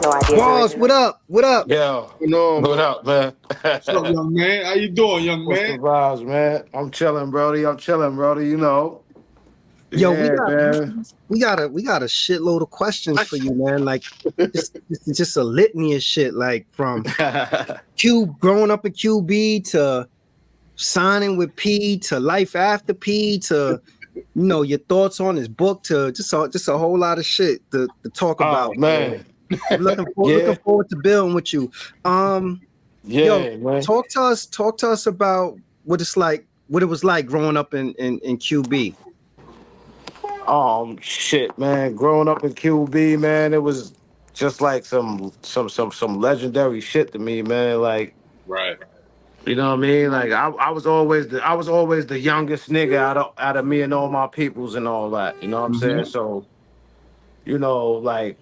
No ideas. Boss, what up? What up? Yo, No, what up, man? What's up, young man? How you doing, young What's the man? vibes, man? I'm chilling, Brody. You know. Yo, Yeah, man. we got a shitload of questions for you, man. Like just a litany of shit, like from growing up in QB to signing with P to life after P to your thoughts on his book to just a whole lot of shit to talk about. Oh man. I'm looking forward to building with you. Yeah, man. Talk to us about what it was like growing up in QB. Shit, man. Growing up in QB, man, it was just like some legendary shit to me, man. Like, Right. you know what I mean? Like I was always the youngest nigga out of me and all my peoples and all that. You know what I'm saying? So, like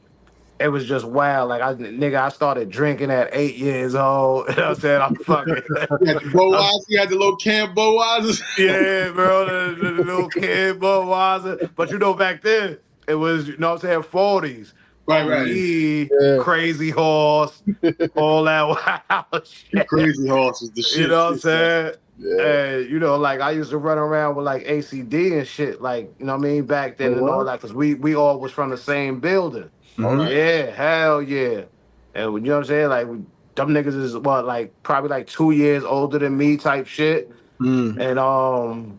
it was just wild. Like I started drinking at 8 years old. You know what I'm saying? I'm fucking. You had the little can Boazes. Yeah, bro, the little kid Budweiser. But back then it was, 40s. Right. Yeah. Crazy Horse, all that wild shit. Crazy Horse is the shit. You know what I'm saying? Yeah. And, like I used to run around with like ACD and shit, like, you know what I mean, back then and all that, because we all was from the same building. Right. Yeah, hell yeah. And you know what I'm saying? Like, them niggas is probably like 2 years older than me type shit. And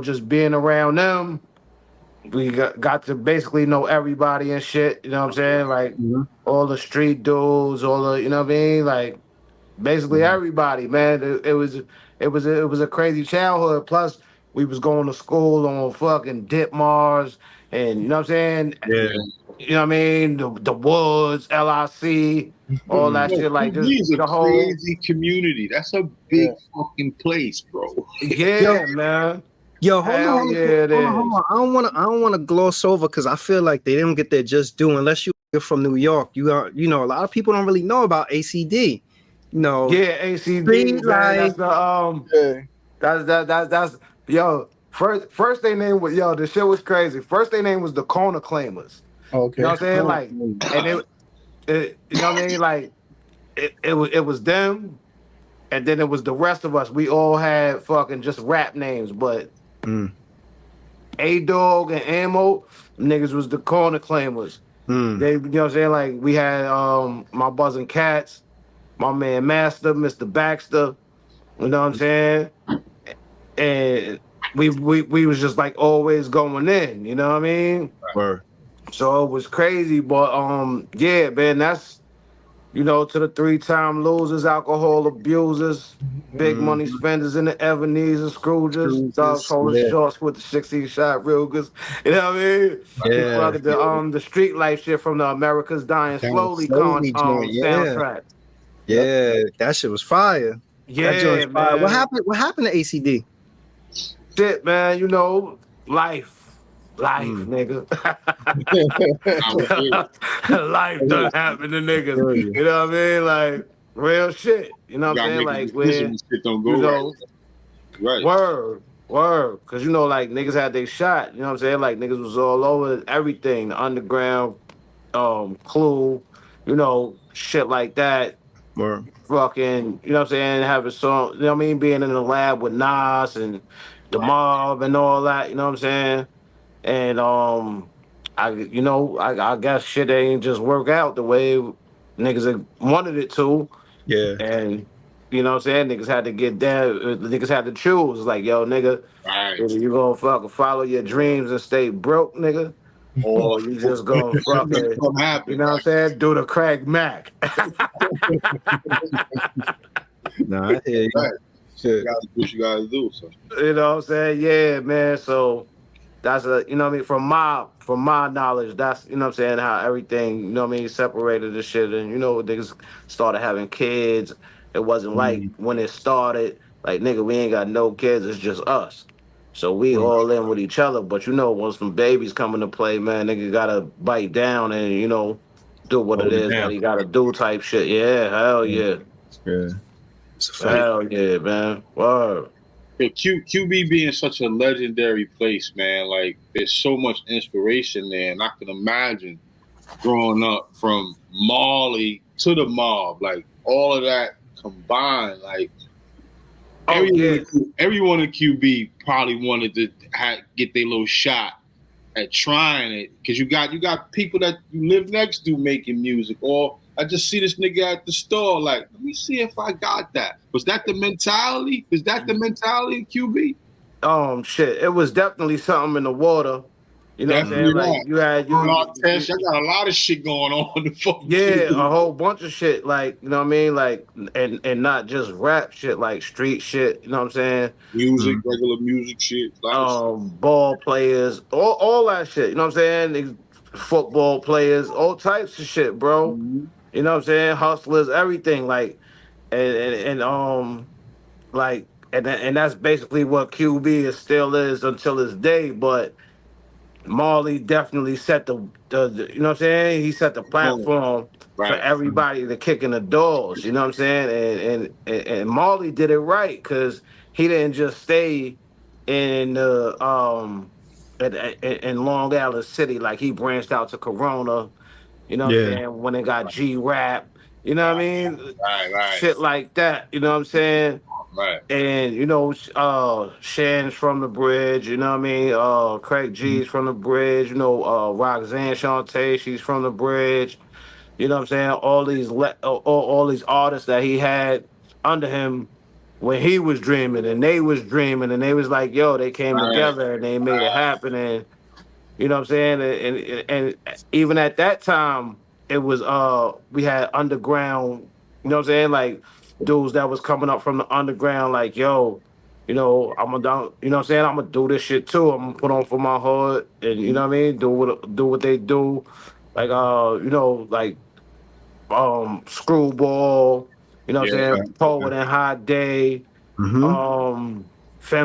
just being around them, we got to basically know everybody and shit. You know what I'm saying? Like all the street dudes, all the, you know what I mean? Like basically everybody, man. It was a crazy childhood. Plus we was going to school on fucking dip Mars, and you know what I'm saying? Yeah. You know what I mean? The Woods, LIC, all that shit. Like this the whole crazy community. That's a big fucking place, bro. Yeah, man. Yo, hold on. Yeah, I don't want to gloss over because I feel like they didn't get their just due unless you're from New York. You are, a lot of people don't really know about ACD. Yeah, ACD. That's yo. First they name was the shit was crazy. First they name was the Corner Claimers. Okay. You know what I'm saying? Like, and it you know what I mean? Like, it was them, and then it was the rest of us. We all had fucking just rap names, but A-Dog and Ammo, niggas was the Corner Claimers. They, you know what I'm saying? Like, we had my Buzzing Cats, my man Master, Mr. Baxter, you know what I'm saying? And we was just like always going in, you know what I mean? Right. So it was crazy, but yeah, man, that's to the 3-time losers, alcohol abusers, big money spenders in the Ebenezer, Scrooges, dogs holding shorts with the 16-shot Rugers. You know what I mean? Yeah. The street life shit from the America's Dying Slowly soundtrack. Yeah, that shit was fire. Yeah, man. man. What happened to ACD? Shit, man, life, nigga. Life done happen to niggas. You know what I mean? Like real shit. You know what I'm saying? Like when shit don't go right. Word. Cause like niggas had they shot. You know what I'm saying? Like niggas was all over everything. The underground, Clue, shit like that. Word. Fucking, you know what I'm saying? Having some, you know what I mean? Being in the lab with Nas and the mob and all that. You know what I'm saying? And I guess shit ain't just work out the way niggas wanted it to. Yeah. And you know what I'm saying? Niggas had to get there. Niggas had to choose. Like, yo, nigga, either you gonna fucking follow your dreams and stay broke, nigga, or you just gonna fucking, you know what I'm saying? Do the Craig Mack. Nah, I hear you. Shit. You gotta do what you gotta do. So. You know what I'm saying? Yeah, man. So that's you know what I mean? From my knowledge, that's, you know what I'm saying, how everything, you know what I mean, separated the shit. And niggas started having kids. It wasn't like when it started, like, nigga, we ain't got no kids, it's just us. So we all in with each other. But once some babies come into play, man, nigga gotta bite down and, do what it is that he gotta do type shit. Yeah, hell yeah. Yeah. Hell yeah, man. Word. Yeah, QB being such a legendary place, man, like there's so much inspiration there, and I can imagine growing up from Marley to the mob, like all of that combined, like everyone in QB probably wanted to get their little shot at trying it, because you got people that you live next to making music, or I just see this nigga at the store, like, let me see if I got that. Was that the mentality? Is that the mentality in QB? Shit, it was definitely something in the water. You know Definitely what I'm saying? Like I got a lot of shit going on. A whole bunch of shit. Like, you know what I mean? Like, and not just rap shit, like street shit. You know what I'm saying? Music, regular music shit. Ball players, all that shit. You know what I'm saying? Football players, all types of shit, bro. Mm-hmm. You know what I'm saying? Hustlers, everything. Like, like, and that's basically what QB is still is until this day. But Marley definitely set the you know what I'm saying? He set the platform for everybody to kick in the doors. You know what I'm saying? And Marley did it right, because he didn't just stay in in Long Island City. Like, he branched out to Corona. You know what I'm saying? When they got G-Rap. You know what I mean? Right. Shit like that. You know what I'm saying? Right. And, you know, Shan's from the bridge, you know what I mean? Craig G's from the bridge, you know, Roxanne Shante, she's from the bridge. You know what I'm saying? All these artists that he had under him when he was dreaming, and they was dreaming, and they was like, yo, they came together and they made it happen. And you know what I'm saying? And even at that time, it was we had underground, you know what I'm saying? Like, dudes that was coming up from the underground, like, yo, you know, you know what I'm saying? I'm gonna do this shit too. I'm gonna put on for my hood, and you know what I mean? Do what they do. Like, you know, like Screwball, you know what I'm saying? Poet and Hot Day, Femme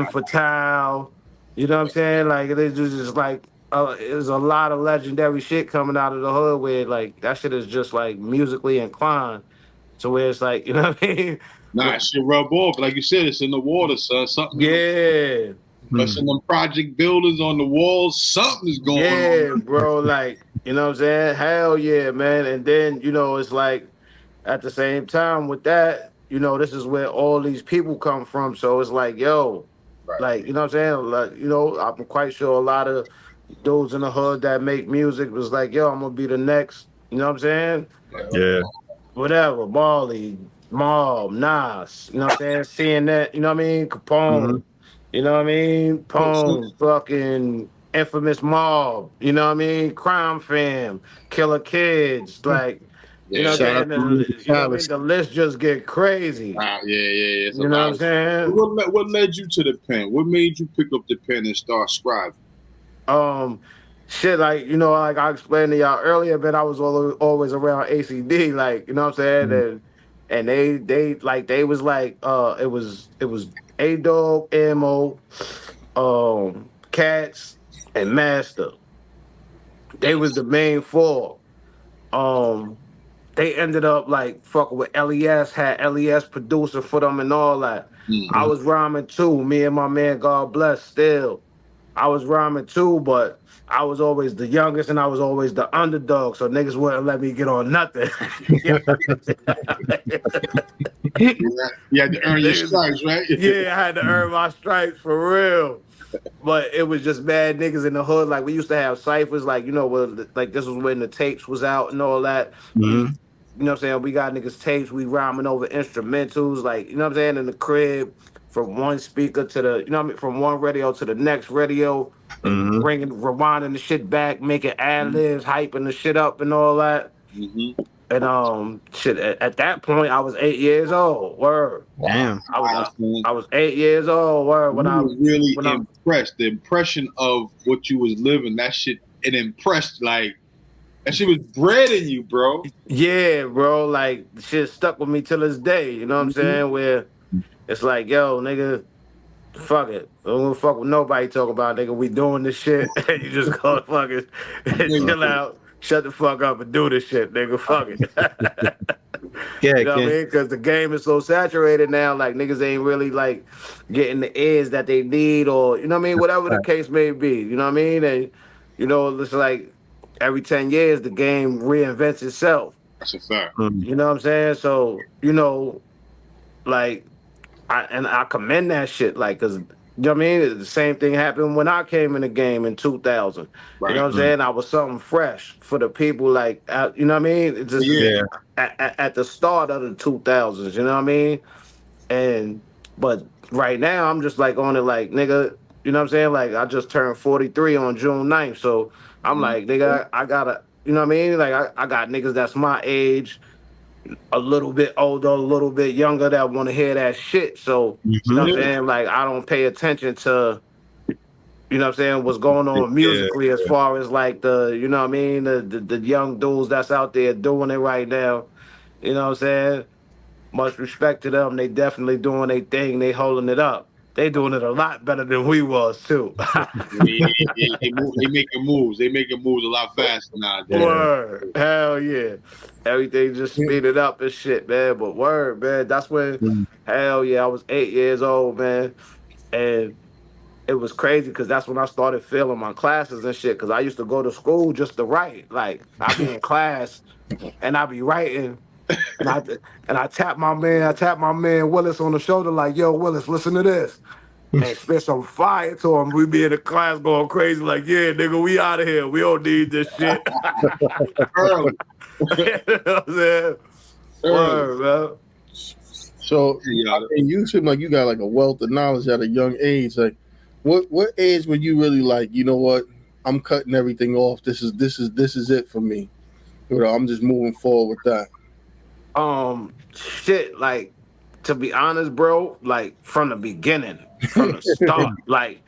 Fatale, you know what I'm saying? Like, it's just like there's a lot of legendary shit coming out of the hood where, like, that shit is just like musically inclined. So where it's like, you know what I mean? Nah, shit rub off. Like you said, it's in the water, son. Something. Yeah. Especially them project builders on the walls, something's going on. Yeah, bro. Like, you know what I'm saying? Hell yeah, man. And then, you know, it's like at the same time with that, you know, this is where all these people come from. So it's like, yo, like, you know what I'm saying? Like, you know, I'm quite sure a lot of dudes in the hood that make music was like, yo, I'm gonna be the next, you know what I'm saying? Yeah. Whatever, Marley, Mob, Nas, you know what I'm saying? Seeing that, you know what I mean? Capone, you know what I mean? Pone, fucking Infamous Mob, you know what I mean? Crime Fam, Killer Kids, like, you know what I'm saying? You know what I mean? The list just get crazy. Yeah. You know what I'm saying? What led you to the pen? What made you pick up the pen and start scribing? Shit, like, you know, like I explained to y'all earlier, but I was always around ACD, like, you know what I'm saying? And they was like, it was A-Dog, Ammo, Cats, and Master. They was the main four. They ended up like fucking with LES, had LES producer for them and all that. I was rhyming too, me and my man, God bless, still. I was rhyming too, but I was always the youngest and I was always the underdog, so niggas wouldn't let me get on nothing. You had to earn your stripes, right? Yeah, I had to earn my stripes for real. But it was just bad niggas in the hood. Like, we used to have ciphers, like, you know, like this was when the tapes was out and all that. You know what I'm saying? We got niggas tapes, we rhyming over instrumentals, like, you know what I'm saying, in the crib, from one speaker to the, you know what I mean, from one radio to the next radio, and rewinding the shit back, making ad-libs, hyping the shit up and all that. And shit, at that point, I was 8 years old. Word. Damn. I was 8 years old. Word. When I was really impressed. The impression of what you was living, that shit, it impressed. Like, that shit was bred in you, bro. Yeah, bro. Like, shit stuck with me till this day. You know what I'm saying? Where it's like, yo, nigga, fuck it. I don't fuck with nobody talk about, nigga. We doing this shit. You just go fucking chill out, shut the fuck up, and do this shit, nigga. Fuck it. Yeah, you know what I mean? Because the game is so saturated now, like, niggas ain't really like getting the ears that they need, or you know what I mean, whatever the case may be. You know what I mean? And you know, it's like every 10 years the game reinvents itself. That's a fact. You know what I'm saying? So, you know, like I commend that shit, like, cause you know what I mean? The same thing happened when I came in the game in 2000. Right. You know what I'm saying? I was something fresh for the people, like, you know what I mean? It's just at the start of the 2000s, you know what I mean? But right now I'm just like on it, like, nigga, you know what I'm saying? Like, I just turned 43 on June 9th, so I'm like, nigga, I gotta, you know what I mean? Like, I got niggas that's my age, a little bit older, a little bit younger, that want to hear that shit. So, you know what I'm saying? Like, I don't pay attention to, you know what I'm saying, what's going on musically as far as like the, you know what I mean, the young dudes that's out there doing it right now. You know what I'm saying? Much respect to them. They definitely doing their thing. They holding it up. They doing it a lot better than we was too. They making moves. They making moves a lot faster now. Word. Hell yeah. Everything just speeded up and shit, man. But word, man. That's when, hell yeah, I was 8 years old, man. And it was crazy because that's when I started failing my classes and shit. Because I used to go to school just to write. Like, I'd be in class and I'd be writing. And I tap my man Willis on the shoulder, like, yo, Willis, listen to this. And spit some fire to him. We be in the class going crazy, like, yeah, nigga, we out of here. We don't need this shit. Early. You know what I'm saying? Word, man. So you seem like you got like a wealth of knowledge at a young age. Like, what age were you really like, you know what? I'm cutting everything off. This is it for me. You know, I'm just moving forward with that. Shit, like, to be honest, bro, like, from the beginning, from the start, like,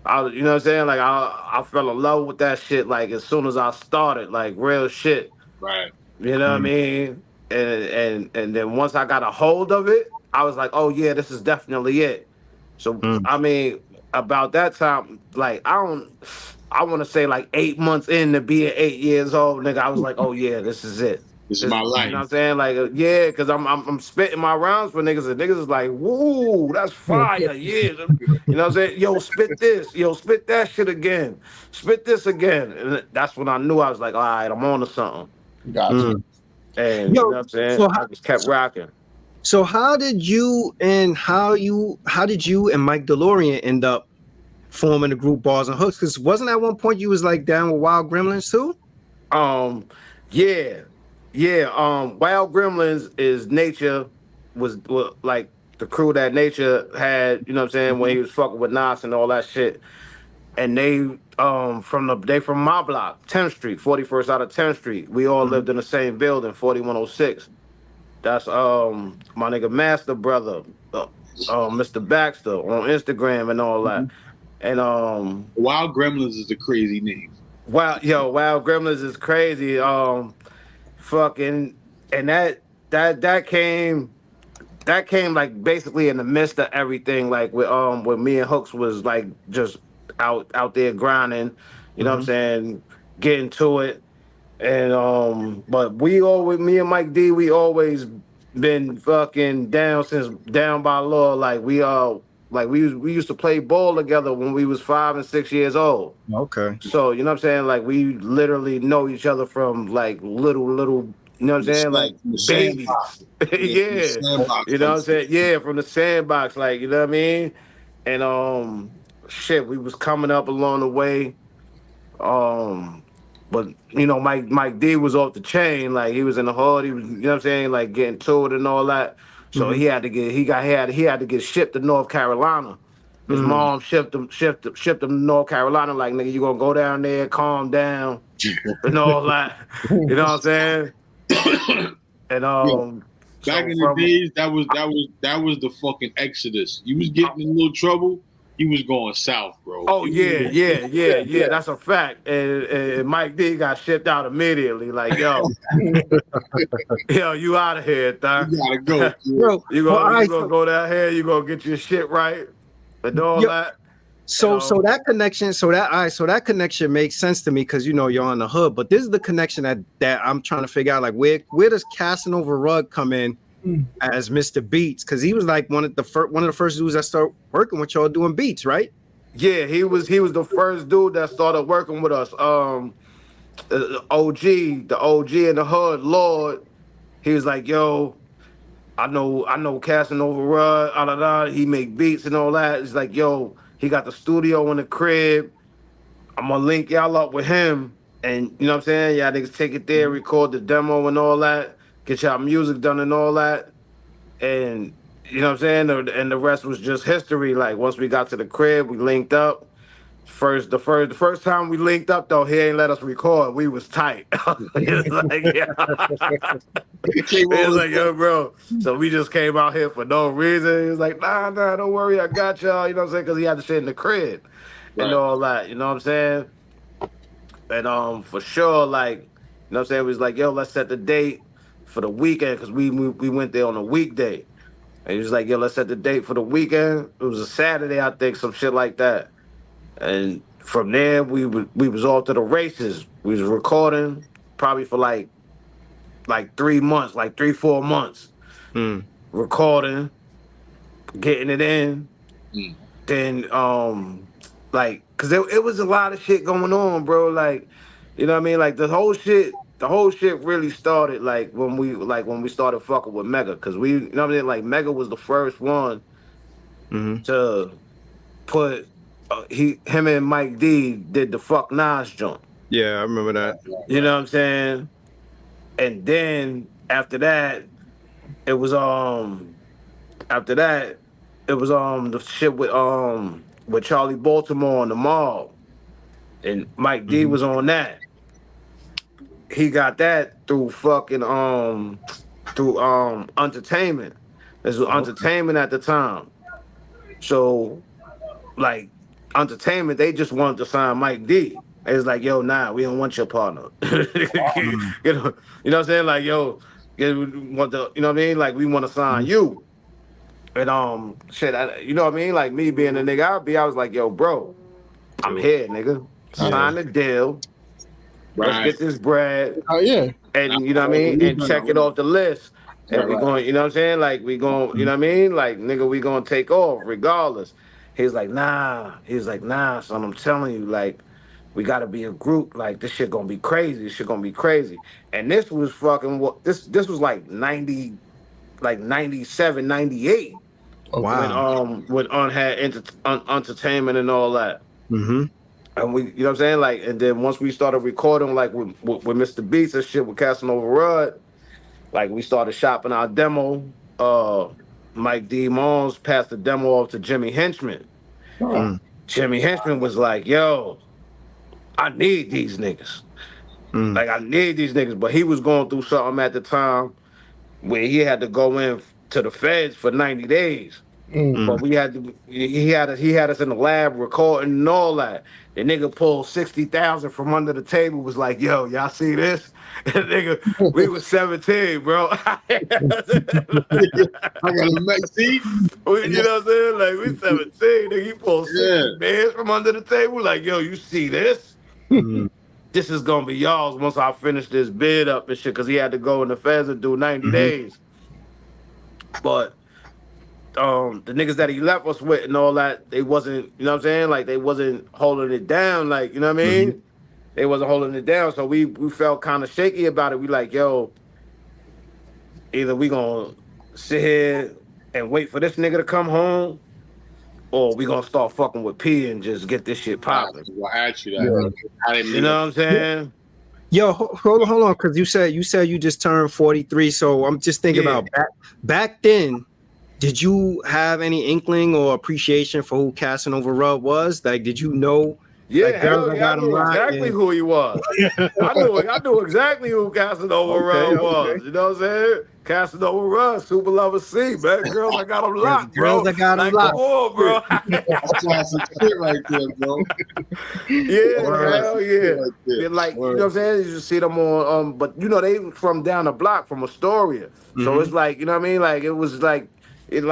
you know what I'm saying? Like, I fell in love with that shit, like, as soon as I started, like, real shit. Right. You know what I mean? And then once I got a hold of it, I was like, oh yeah, this is definitely it. So I mean, about that time, like, I want to say like 8 months in to being 8 years old, nigga, I was like, oh yeah, this is it. This is my life. You know what I'm saying? Like, yeah, because I'm spitting my rounds for niggas, and niggas is like, woo, that's fire, yeah. You know what I'm saying? Yo, spit this. Yo, spit that shit again. Spit this again. And that's when I knew I was like, all right, I'm on to something. Gotcha. And you know what I'm saying? So I just kept rocking. So how did you and Mike DeLorean end up forming the group Bars and Hooks? Because wasn't at one point you was like down with Wild Gremlins too? Wild Gremlins is Nature was like the crew that Nature had, you know what I'm saying, when he was fucking with Nas and all that shit. And they from my block, 10th Street, 41st out of 10th Street. We all lived in the same building, 4106. That's my nigga Master Brother, Mr. Baxter on Instagram and all that. And Wild Gremlins is a crazy name. Wild Gremlins is crazy. Fucking, and that came like basically in the midst of everything, like with me and Hooks was like just out there grinding, you know what I'm saying, getting to it. And but me and Mike D, we always been fucking down since Down by Law. Like we used to play ball together when we was 5 and 6 years old. Okay. So you know what I'm saying? Like we literally know each other from like little, you know what I'm saying? Like babies. Yeah. You know what I'm saying? Yeah, from the sandbox, like, you know what I mean? And shit, we was coming up along the way. But you know, Mike D was off the chain, like he was in the hood, he was, you know what I'm saying, like getting to it and all that. So he had to get shipped to North Carolina. His mom shipped him to North Carolina, like, nigga, you gonna go down there, calm down, and all that. You know what I'm saying? And back in the days, that was the fucking exodus. You was getting in a little trouble, you was going south, bro. Oh yeah. That's a fact. And Mike D got shipped out immediately. Like, yo, you out of here, thon. You gotta go, bro. You gonna go down here. You gonna get your shit right, and all that. So that connection makes sense to me because you know you're on the hood. But this is the connection that I'm trying to figure out. Like, where does Casanova Rugg come in as Mr. Beats? Because he was like one of the first dudes that started working with y'all doing beats, right? Yeah, he was the first dude that started working with us. the OG in the hood, Lord, he was like, yo, I know Casanova Rudd, he make beats and all that. It's like, yo, he got the studio in the crib. I'm gonna link y'all up with him. And you know what I'm saying? Y'all niggas take it there, record the demo and all that, get y'all music done and all that. And you know what I'm saying? And the rest was just history. Like once we got to the crib, we linked up. The first time we linked up though, he ain't let us record. We was tight. He was like, yeah. He was like, yo, bro. So we just came out here for no reason. He was like, nah, don't worry, I got y'all. You know what I'm saying? Because he had the shit in the crib and all that. You know what I'm saying? And for sure, like, you know what I'm saying? We was like, yo, let's set the date for the weekend because we went there on a weekday. And he was like, yo, let's set the date for the weekend. It was a Saturday, I think, some shit like that. And from there, we was off to the races. We was recording probably for like 3 months, like 3-4 months. Recording, getting it in. Then like, cause it was a lot of shit going on, bro. Like, you know what I mean? Like the whole shit really started like when we started fucking with Mega, cause we, you know what I mean? Like Mega was the first one to put him and Mike D did the Fuck Nas joint. Yeah, I remember that. You know what I'm saying? And then after that, it was the shit with Charlie Baltimore on the Mall, and Mike D was on that. He got that through fucking entertainment. This was entertainment at the time. So like entertainment, they just wanted to sign Mike D. It was like, yo, nah, we don't want your partner. You know what I'm saying? Like, yo, you know what I mean? Like, we want to sign you. And shit, you know what I mean? Like me being a nigga, I was like, yo, bro, I'm here, nigga. Sign the deal. Let's get this bread. Oh yeah. And you know what I mean? And check it off the list. And we going, you know what I'm saying? Like we going, you know what I mean? Like, nigga, we gonna take off regardless. He's like, nah. He's like, nah, son, I'm telling you, like, we gotta be a group. Like, this shit gonna be crazy. This shit gonna be crazy. And this was fucking this was like 90, like 97, 98. Wow. When had entertainment and all that. And we, you know what I'm saying? Like, and then once we started recording, like with Mr. Beats and shit with Casanova Rudd, like we started shopping our demo. Mike D. Mons passed the demo off to Jimmy Henchman. Jimmy Henchman was like, yo, I need these niggas. Like, I need these niggas. But he was going through something at the time where he had to go in to the feds for 90 days. But he had us in the lab recording and all that. The nigga pulled 60,000 from under the table, was like, yo, y'all see this? And nigga, we was 17, bro. I got a see? You know what I'm saying? Like, we 17. Nigga, he pulled 60 bands from under the table, like, yo, you see this? This is gonna be y'all's once I finish this bid up and shit, because he had to go in the feds and do 90 days. But the niggas that he left us with and all that, they wasn't, you know what I'm saying? Like, they wasn't holding it down, like, you know what I mean? They wasn't holding it down, so we felt kind of shaky about it. We like, yo, either we gonna sit here and wait for this nigga to come home, or we gonna start fucking with P and just get this shit popping. I'll ask you that. You know what I'm saying? Yo, hold on, because you said you just turned 43, so I'm just thinking about back then. Did you have any inkling or appreciation for who Casanova Rudd was? Like, did you know? Yeah, like, I knew exactly who he was. I knew exactly who Casanova Rudd was. You know what I'm saying? Casanova Rudd, Super Lover C, man. Girls, I got them locked, bro. Girls, I got them locked. Come on, bro. That's some shit right there, bro. Hell yeah. Like, you know what I'm saying? You just see them on, but you know, they from down the block from Astoria. So it's like, you know what I mean? Like, it was like, in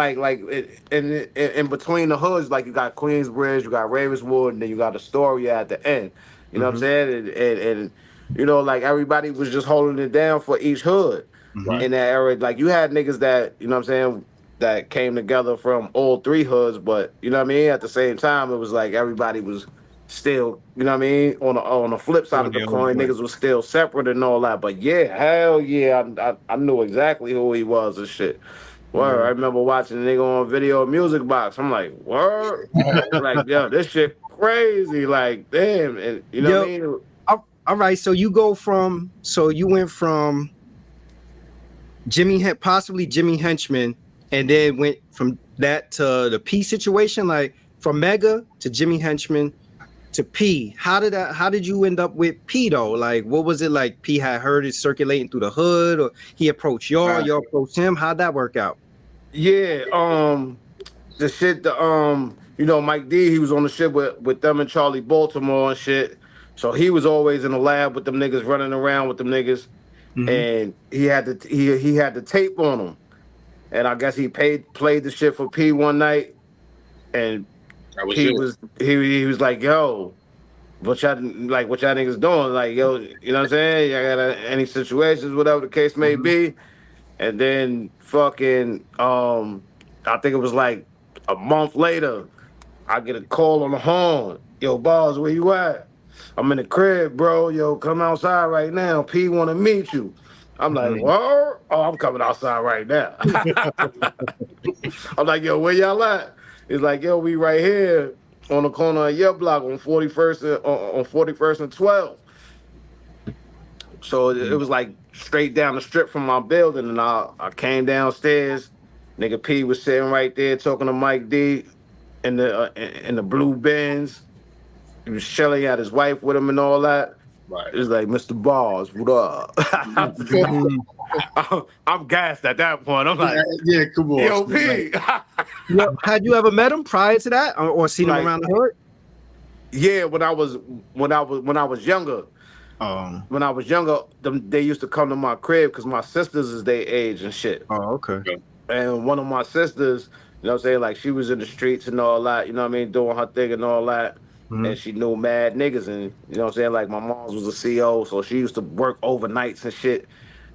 between the hoods, like you got Queensbridge, you got Ravenswood, and then you got Astoria at the end. You know what I'm saying? And you know, like everybody was just holding it down for each hood in that era. Like you had niggas that, you know what I'm saying, that came together from all three hoods, but you know what I mean? At the same time, it was like everybody was still, you know what I mean? On the flip side of the coin, niggas was still separate and all that. But yeah, hell yeah, I knew exactly who he was and shit. Word, I remember watching the nigga on Video Music Box. I'm like, word, like yo, this shit crazy. Like, damn, and you know what I mean? All right, so you went from possibly Jimmy Henchman, and then went from that to the P situation, like from Mega to Jimmy Henchman to P. How did you end up with P though? Like, what was it like? P had heard it circulating through the hood, or he approached y'all, y'all approached him? How'd that work out? Yeah, the shit, you know, Mike D, he was on the shit with them and Charlie Baltimore and shit. So he was always in the lab with them niggas, running around with them niggas, and he had the tape on him, and I guess he played the shit for P one night, and he was like, yo, what y'all niggas doing? Like, yo, you know what I'm saying? Y'all got any situations, whatever the case may be. And then fucking, I think it was like a month later, I get a call on the horn. Yo, Bars, where you at? I'm in the crib, bro. Yo, come outside right now. P want to meet you. I'm like, what? Oh, I'm coming outside right now. I'm like, yo, where y'all at? He's like, yo, we right here on the corner of your block on 41st and 12th. So it was like straight down the strip from my building, and I came downstairs. Nigga P was sitting right there talking to Mike D in the blue Benz. He was chilling, had his wife with him and all that. Right. It was like, Mr. Bars, what up? I'm gassed at that point. I'm like, yeah, come on. Yo, P. Had you ever met him prior to that, or seen him around the hood? Yeah, when I was younger. When I was younger, they used to come to my crib because my sisters is their age and shit. Oh, okay. And one of my sisters, you know what I'm saying, like she was in the streets and all that, you know what I mean, doing her thing and all that. And she knew mad niggas, and you know what I'm saying, like my mom's was a CO, so she used to work overnights and shit.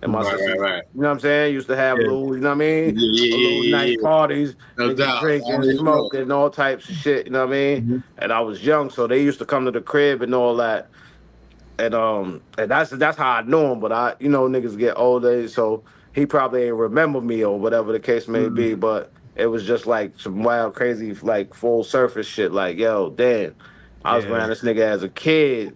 And my sister, you know what I'm saying, used to have little, you know what I mean, little night parties, niggas drinking, smoking, and all types of shit, you know what I mean. And I was young, so they used to come to the crib and all that. And that's how I knew him. But I, you know, niggas get older, so he probably ain't remember me or whatever the case may be. But it was just like some wild, crazy, like full surface shit. Like, yo, damn, I was around this nigga as a kid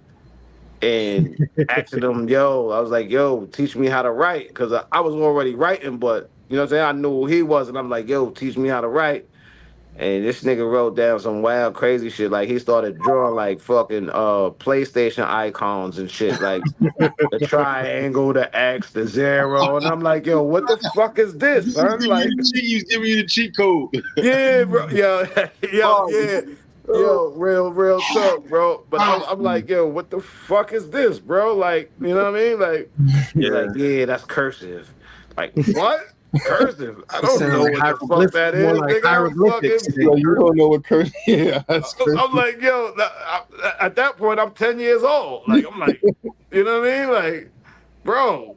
and asking him, yo, I was like, yo, teach me how to write, because I was already writing, but you know what I'm saying, I knew who he was, and I'm like, yo, teach me how to write. And this nigga wrote down some wild, crazy shit. Like, he started drawing, like, fucking PlayStation icons and shit. Like, the triangle, the X, the 0. And I'm like, yo, what the fuck is this, son? Like, he's giving you the cheat code. Yeah, bro. Yo, yeah. Yo, real talk, bro. But I'm like, yo, what the fuck is this, bro? Like, you know what I mean? Like, like, yeah, that's cursive. Like, what? Cursive? I don't know what the fuck that is. Like you don't know what cursive is. Yeah, I'm like, yo, at that point, I'm 10 years old. Like, I'm like, you know what I mean? Like, bro,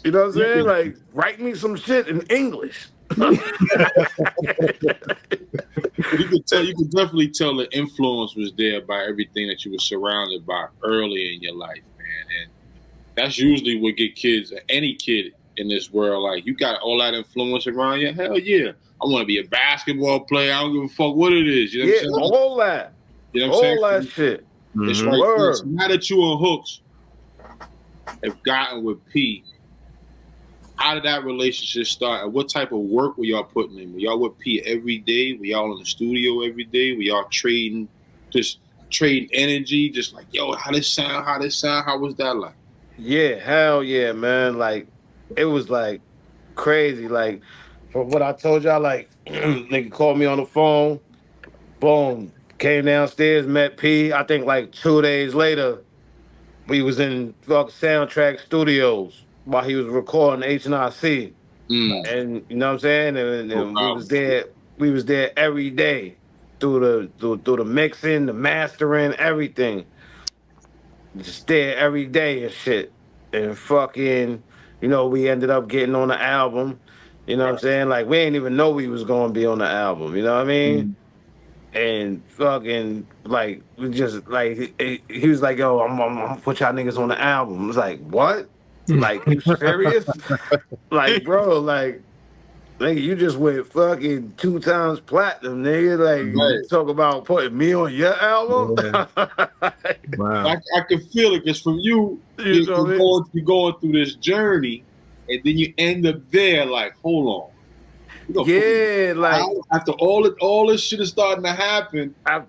you know what I'm saying? Like, write me some shit in English. You could definitely tell the influence was there by everything that you were surrounded by early in your life, man. And that's usually what get kids, any kid in this world, like, you got all that influence around you. Hell yeah, I want to be a basketball player. I don't give a fuck what it is. You know what I'm saying? All that. You know what I'm saying? All that shit. It's right. So now that you and Hooks have gotten with P, how did that relationship start? And what type of work were y'all putting in? Were y'all with P every day? Were y'all in the studio every day? Were y'all trading energy? Just like, yo, how this sound? How was that like? Yeah, hell yeah, man. Like, it was like crazy. Like, from what I told y'all, like, nigga called me on the phone. Boom. Came downstairs, met P. I think like 2 days later, we was in Soundtrack Studios while he was recording HNIC. And you know what I'm saying? And we was there every day through the mixing, the mastering, everything. Just there every day and shit. And fucking, you know, we ended up getting on the album. You know what I'm saying? Like, we ain't even know we was gonna be on the album, you know what I mean? and fucking like we just like he was like, yo, I'm gonna put y'all niggas on the album. I was like, what? Like, you serious? Like, bro, like, nigga, you just went fucking 2 times platinum, nigga. Like, you talk about putting me on your album. Yeah. Wow. I can feel it because from you're going through this journey, and then you end up there. Like, hold on. Yeah, like after all this shit is starting to happen, I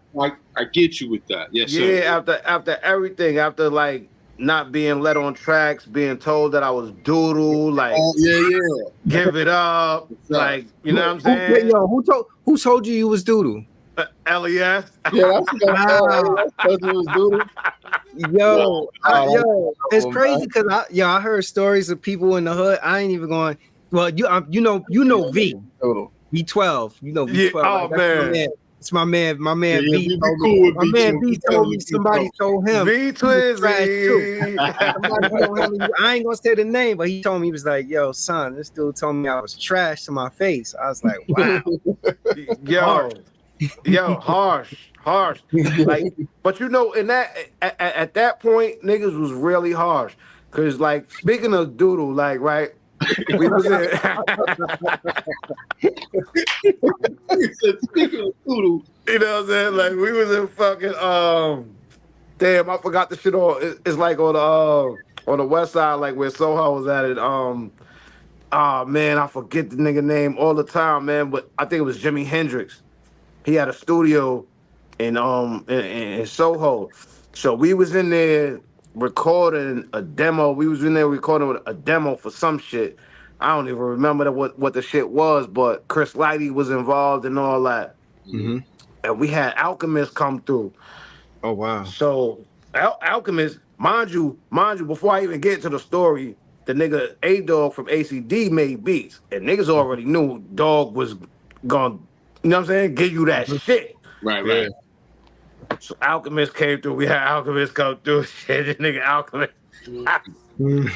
get you with that. Yes, sir. Yeah, after everything, after like not being let on tracks, being told that I was doodle, like give it up, like you know what I'm saying? Yo, who told you was doodle? LES. Yeah, I told you was doodle. Yo, it's crazy because I heard stories of people in the hood. I ain't even going. Well, you know V. V12. You know V12. Yeah, oh man. It's my man. My man V. V told me somebody told him. V Twizzy. I ain't gonna say the name, but he told me, he was like, "Yo, son, this dude told me I was trash to my face." I was like, "Wow." Yo, harsh. Like, but you know, in that at that point, niggas was really harsh. Cause like, speaking of doodle, like, right. We was in. Speaking of doodle, you know what I'm saying? Like we was in fucking damn, I forgot the shit on. It's like on the west side, like where Soho was at it. Man, I forget the nigga name all the time, man. But I think it was Jimi Hendrix. He had a studio in Soho, so we was in there recording a demo. We was in there recording a demo for some shit. I don't even remember what the shit was, but Chris Lighty was involved and all that. Mm-hmm. And we had Alchemist come through. Oh wow! So Alchemist, mind you, before I even get to the story, the nigga A-Dog from ACD made beats, and niggas already knew Dog was gonna, you know what I'm saying, give you that shit. Right. So Alchemist came through. We had Alchemist come through. Shit, this nigga Alchemist. The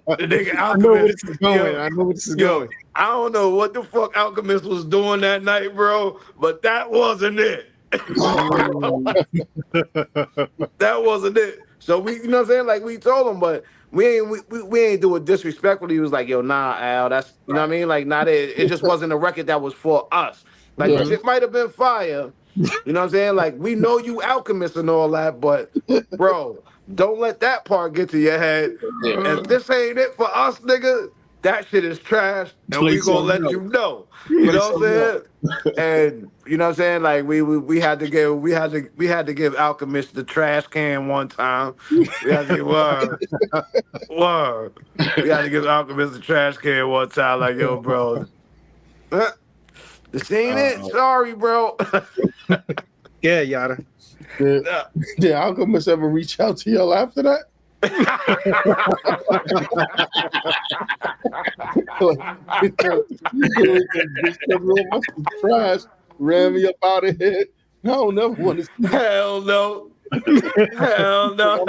nigga Alchemist. I know where this is going. I don't know what the fuck Alchemist was doing that night, bro, but that wasn't it. That wasn't it. So we, you know what I'm saying? Like we told him, but we ain't do it disrespectfully. He was like, yo, nah, Al, that's, you know what I mean? Like, nah, it just wasn't a record that was for us. Like, the shit might have been fire. You know what I'm saying? Like, we know you Alchemist and all that, but bro, don't let that part get to your head. If this ain't it for us, nigga, that shit is trash, and we gonna let you know. You know what I'm saying? And you know what I'm saying? Like we had to give Alchemist the trash can one time. We had to give word. We had to give Alchemist the trash can one time. Like, yo, bro, this ain't it. Sorry, bro. Yeah, Yada. Did Alchemist ever reach out to y'all after that? Trash, ran me up out of here. No, never want to see. Hell no. Hell no.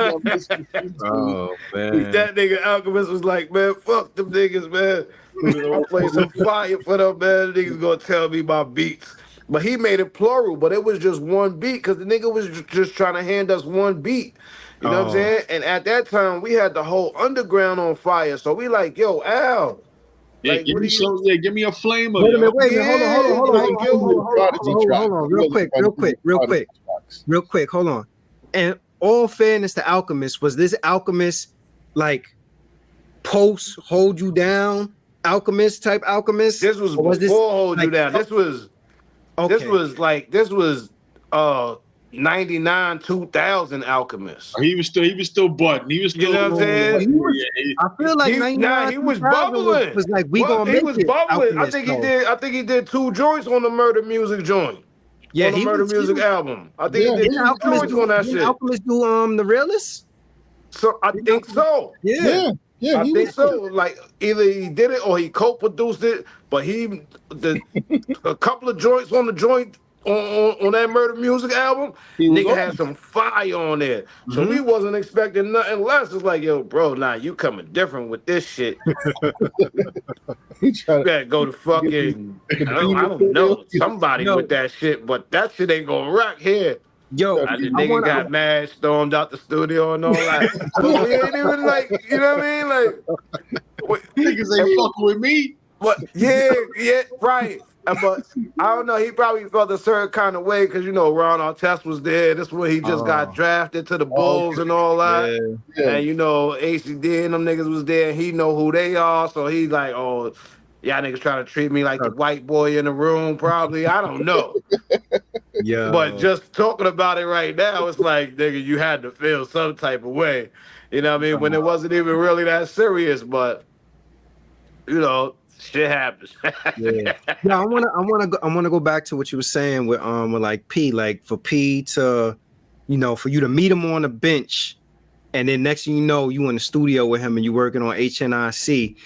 Oh man. That nigga Alchemist was like, man, fuck them niggas, man. I play some fire for them, man. Niggas gonna tell me my beats. But he made it plural, but it was just one beat because the nigga was just trying to hand us one beat. You know what I'm saying? And at that time, we had the whole underground on fire. So we like, yo, Al. Yeah, like, give me a flame of Wait a minute, hold on. Real quick, hold on. And all fairness to Alchemist, was this Alchemist like post hold you down Alchemist type Alchemist? This was before hold you down. This was 99 2000 Alchemist. He was still butting. He was still, you know what I'm saying? I feel like he was bubbling. Was like we gonna make it. He was bubbling. Alchemist, I think he did 2 joints on the Murder Music joint. Yeah, on the Murder Music album. I think he did 2 joints on that shit. Alchemist do the Realist? So I think so. Yeah. I think so. Like either he did it or he co-produced it, but a couple of joints on the joint on that Murder Music album, nigga had some fire on there. So we wasn't expecting nothing less. It's like, yo, bro, nah, you coming different with this shit. Yeah, go to fucking I don't know somebody with that shit, but that shit ain't gonna rock here. Yo, The nigga got mad, stormed out the studio and all that. But we ain't even like, you know what I mean? Like niggas ain't fucking with me. But yeah, right. But I don't know. He probably felt a certain kind of way because Ron Artest was there. This when he just got drafted to the Bulls and all that. Yeah. And ACD and them niggas was there. And he know who they are, so he like, oh, y'all niggas trying to treat me like the white boy in the room. Probably, I don't know. Yeah. But just talking about it right now, it's like, nigga, you had to feel some type of way. You know what I mean? When it wasn't even really that serious, but shit happens. Yeah, I wanna go back to what you were saying with like P, like for P to, for you to meet him on the bench, and then next thing you know, you in the studio with him and you working on HNIC.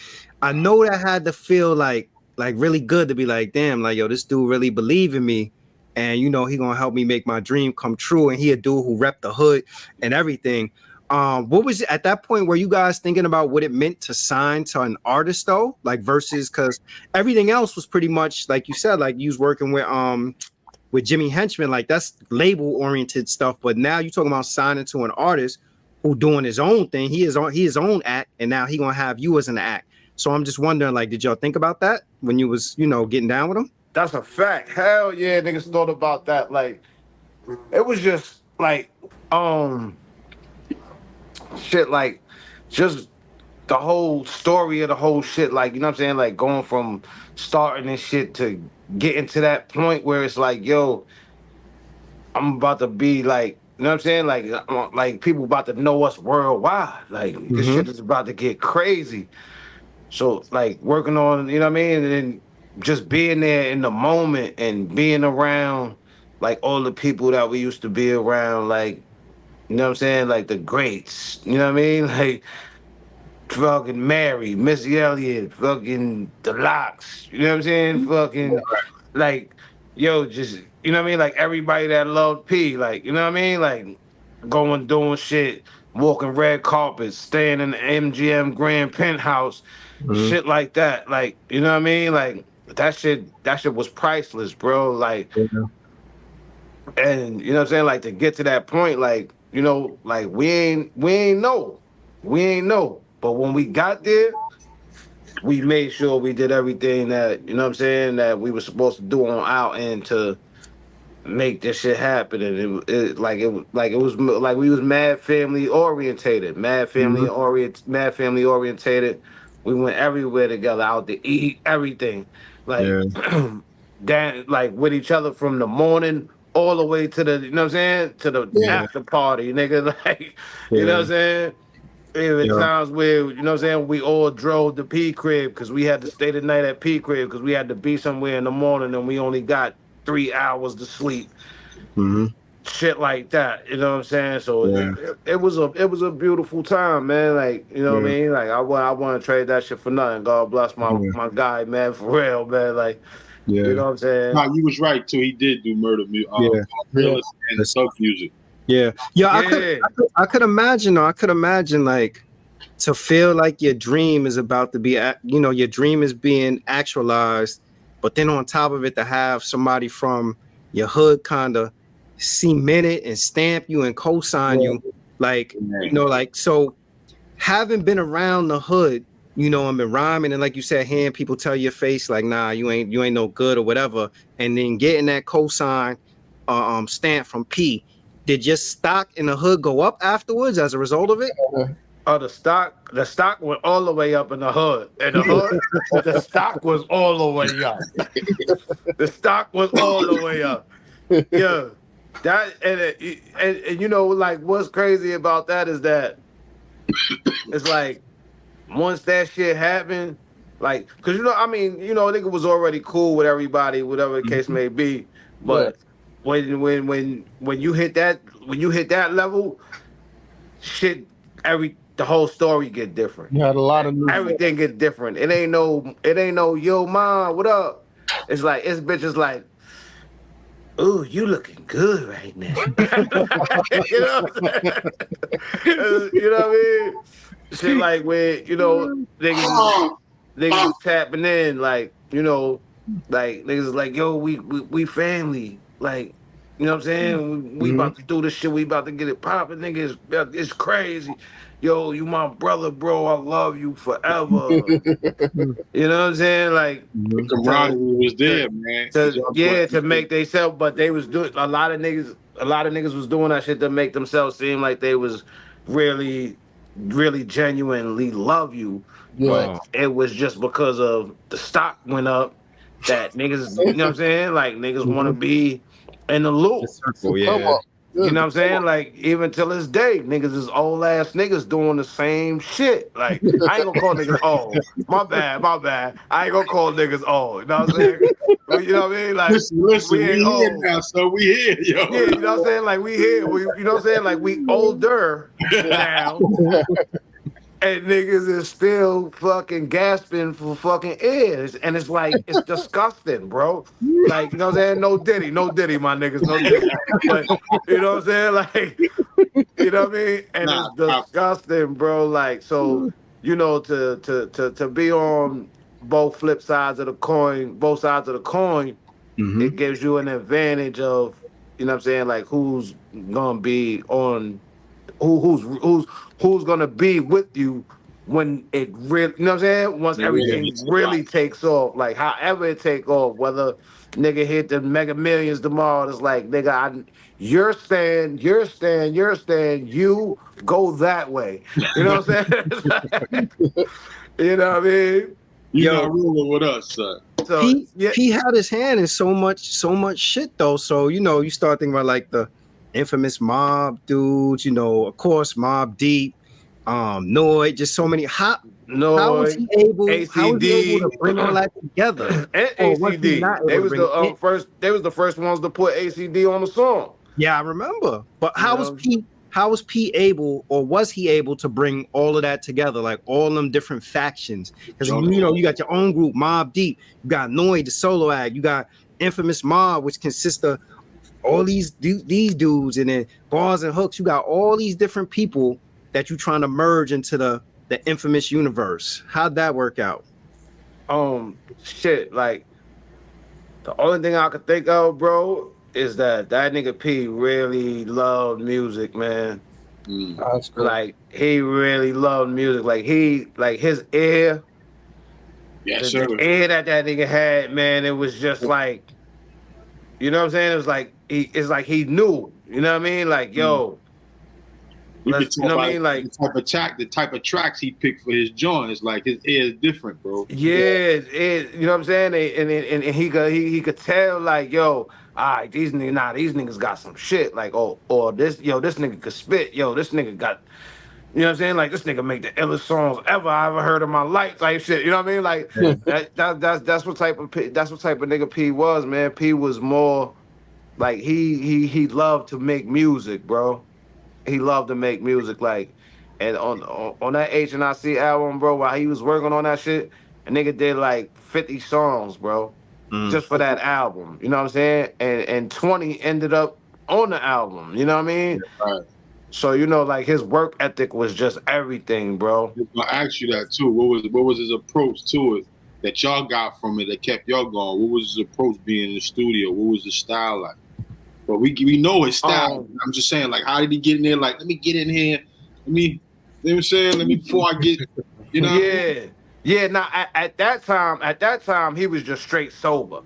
I know that had to feel like really good to be like, damn, like yo, this dude really believe in me, and he gonna help me make my dream come true, and he a dude who rep the hood and everything. What was it at that point? Were you guys thinking about what it meant to sign to an artist though? Like versus, because everything else was pretty much like you said, like you was working with Jimmy Henchman, like that's label oriented stuff. But now you're talking about signing to an artist who doing his own thing. He is his own act, and now he gonna have you as an act. So I'm just wondering, like, did y'all think about that when you was getting down with him? That's a fact. Hell yeah, niggas thought about that. Like, it was just like shit, like just the whole story of the whole shit, like, you know what I'm saying, like going from starting this shit to getting to that point where it's like, yo, I'm about to be like, you know what I'm saying, like people about to know us worldwide, like this shit is about to get crazy. So like working on, you know what I mean, and then just being there in the moment and being around like all the people that we used to be around, like, you know what I'm saying? Like the greats, you know what I mean? Like fucking Mary, Missy Elliott, fucking The Locks, you know what I'm saying? Fucking like, yo, just, you know what I mean? Like everybody that loved P, like, you know what I mean? Like going, doing shit, walking red carpets, staying in the MGM Grand Penthouse, shit like that. Like, you know what I mean? Like that shit was priceless, bro. Like, and you know what I'm saying? Like to get to that point, like, like we ain't know. But when we got there, we made sure we did everything that, you know what I'm saying, that we were supposed to do on our end to make this shit happen. And it was like we was mad family orientated. We went everywhere together, out to eat, everything. Like like with each other from the morning all the way to the, you know what I'm saying, to the after party, nigga. Like, you know what I'm saying? Even times where, you know what I'm saying, we all drove to P crib because we had to stay the night at P crib because we had to be somewhere in the morning and we only got 3 hours to sleep. Shit like that, you know what I'm saying? So it was a beautiful time, man. Like, you know what I mean? Like I want to trade that shit for nothing. God bless my guy, man, for real, man. Like, you know what I'm saying? No, you was right too. He did do murder music, and soul music. I could imagine though. I could imagine like to feel like your dream is about to be, your dream is being actualized, but then on top of it to have somebody from your hood kind of cement it and stamp you and co-sign you, like, like, so having been around the hood, and been rhyming and like you said, hearing people tell your face like, nah, you ain't no good or whatever, and then getting that co-sign stamp from P. Did your stock in the hood go up afterwards as a result of it? Oh, the stock went all the way up in the hood. In the hood, the stock was all the way up. The stock was all the way up. Yeah. That and like what's crazy about that is that it's like once that shit happened, like, cause nigga was already cool with everybody, whatever the case may be, but when you hit that level, shit, the whole story get different. You had a lot of everything get different. It ain't no yo mom, what up? It's like it's bitches like, ooh, you looking good right now. You know what I'm saying? You know what I mean? Shit like where, niggas niggas is tapping in, like, you know, like niggas is like, yo, we family, like, you know what I'm saying? We about to do this shit. We about to get it popping, nigga. It's crazy. Yo, you my brother, bro. I love you forever. You know what I'm saying? Like, The camaraderie was there, man. to make themselves, but they was doing a lot of niggas was doing that shit to make themselves seem like they was really, really genuinely love you. But it was just because of the stock went up that niggas, you know what I'm saying? Like niggas want to be in the loop. You know what I'm saying? Like, even till this day, niggas is old ass niggas doing the same shit. Like, I ain't gonna call niggas old. My bad. I ain't gonna call niggas old. You know what I'm saying? You know what I mean? Like, listen, we here now, so we here, yo. Yeah, you know what I'm saying? Like, we here. You know what I'm saying? Like, we older now. And niggas is still fucking gasping for fucking ears. And it's like, it's disgusting, bro. Like, you know what I'm saying? No Diddy, my niggas, no Diddy. But, you know what I'm saying? Like, you know what I mean? And it's disgusting, bro. Like, so, you know, to be on both sides of the coin, it gives you an advantage of, you know what I'm saying? Like, who's gonna be on, who's gonna be with you when it really, you know what I'm saying? Once everything really takes off, like however it take off, whether nigga hit the Mega Millions tomorrow, it's like, nigga, you're staying, you go that way. You know what I'm saying? You know what I mean? You're not ruling with us, son. So, he had his hand in so much shit though. So, you know, you start thinking about like the infamous mob dudes, you know, of course, Mobb Deep, Noid, just so many. How was he able to bring all that together? And ACD. They was the first ones to put ACD on the song. Yeah, I remember. But how was P able, or was he able to bring all of that together, like all them different factions? Because you know, you got your own group, Mobb Deep, you got Noid, the solo act, you got Infamous Mob, which consists of all these dudes, and then Bars and Hooks. You got all these different people that you trying to merge into the infamous universe. How'd that work out? Shit, like the only thing I could think of, bro, is that nigga P really loved music, man. That's cool. Like, he really loved music. Like, his ear, the ear that nigga had, man, it was just like, you know what I'm saying? It was like, he knew, you know what I mean? Like, yo, you know what I mean? Like, the type of tracks he picked for his joints, like his ear is different, bro. Yeah, you know what I'm saying? And he could tell, like, yo, all right, these niggas got some shit. Like, or this nigga could spit. Yo, this nigga got, you know what I'm saying? Like, this nigga make the illest songs I ever heard in my life, type shit. You know what I mean? Like, that's what type of nigga P was, man. P was more like, he loved to make music, bro. He loved to make music, like, and on that H&IC album, bro, while he was working on that shit, a nigga did like 50 songs, bro, just for that album. You know what I'm saying? And 20 ended up on the album. You know what I mean? Right. So, you know, like, his work ethic was just everything, bro. I asked you that too. What was his approach to it that y'all got from it that kept y'all going? What was his approach being in the studio? What was his style like? But we know his style. I'm just saying, like, how did he get in there? Like, let me get in here. You know what I'm saying? Before I get, you know? Yeah. Now, at that time, he was just straight sober.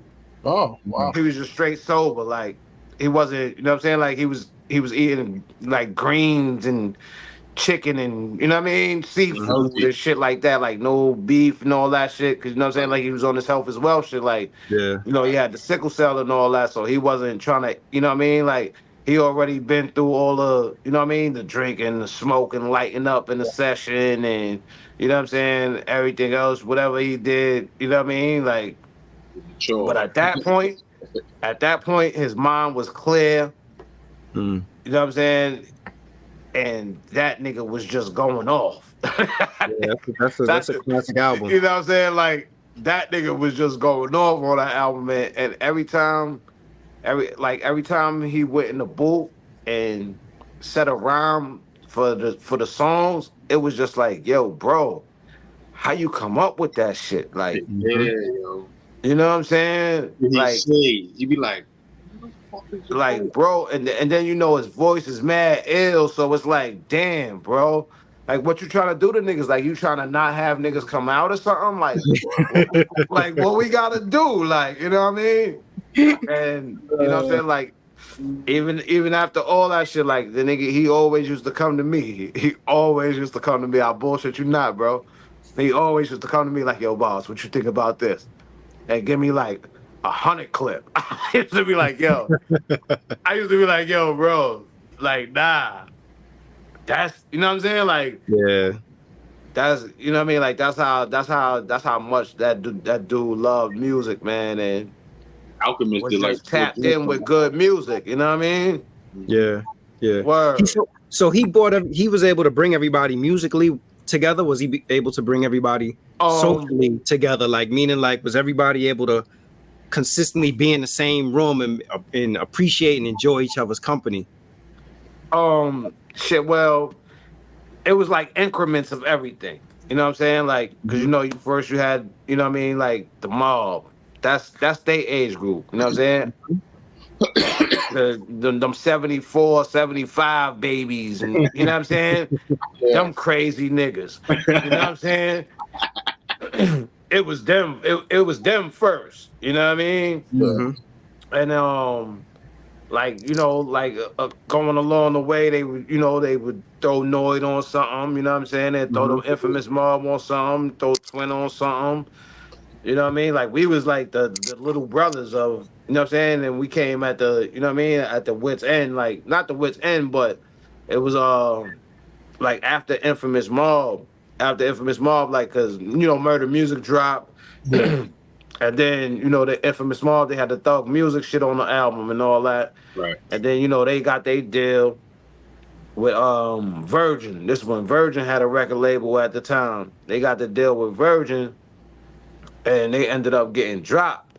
Oh, wow. He was just straight sober. Like, he wasn't, you know what I'm saying? Like, he was eating like greens and chicken and, you know what I mean, seafood and shit like that, like no beef and all that shit, because, you know what I'm saying, like, he was on his health as well shit, like, you know, he had the sickle cell and all that, so he wasn't trying to, you know what I mean, like, he already been through all the, you know what I mean, the drinking, the smoking, lighting up in the session, and, you know what I'm saying, everything else, whatever he did, you know what I mean, like, but at that point, his mind was clear, you know what I'm saying, and that nigga was just going off. That's a classic album. You know what I'm saying? Like, that nigga was just going off on that album, man. And every time he went in the booth and set a rhyme for the songs, it was just like, yo, bro, how you come up with that shit? Like, Yeah, yo. You know what I'm saying? Like, you be like, bro, and then you know his voice is mad ill, so it's like, damn, bro. Like, what you trying to do to niggas? Like, you trying to not have niggas come out or something? Like, like what we gotta do? Like, you know what I mean? And you know what I'm saying? Like, even after all that shit, like the nigga, he always used to come to me. He always used to come to me. I bullshit you not, bro. He always used to come to me like, yo, boss, what you think about this? And give me like 100 clip. I used to be like, yo, bro, like, nah. That's, you know what I'm saying? Like, Yeah. that's, you know what I mean? Like, that's how much that dude loved music, man, and Alchemist was did like just tapped in with good music. You know what I mean? Yeah. Yeah. Word. So he was able to bring everybody musically together. Was he able to bring everybody socially together? Like, meaning, like, was everybody able to consistently be in the same room and appreciate and enjoy each other's company? Shit. Well, it was like increments of everything. You know what I'm saying? Like, because you know, you had, you know what I mean, like the mob. That's their age group. You know what I'm saying? Them 74, 75 babies, and you know what I'm saying? Them crazy niggas. You know what I'm saying? It was them. It was them first. You know what I mean? Mm-hmm. And like, you know, like going along the way, they would throw Noid on something. You know what I'm saying? They'd throw them infamous mob on something. Throw Twin on something. You know what I mean? Like, we was like the little brothers of, you know what I'm saying? And we came at the, you know what I mean, at the wit's end, like, not the wit's end, but it was like after Infamous Mob, like, cause you know, Murder Music dropped. Yeah. And then, you know, the Infamous Mob, they had the Thug Music shit on the album and all that. Right. And then, you know, they got their deal with Virgin. This one, Virgin had a record label at the time. They got the deal with Virgin, and they ended up getting dropped.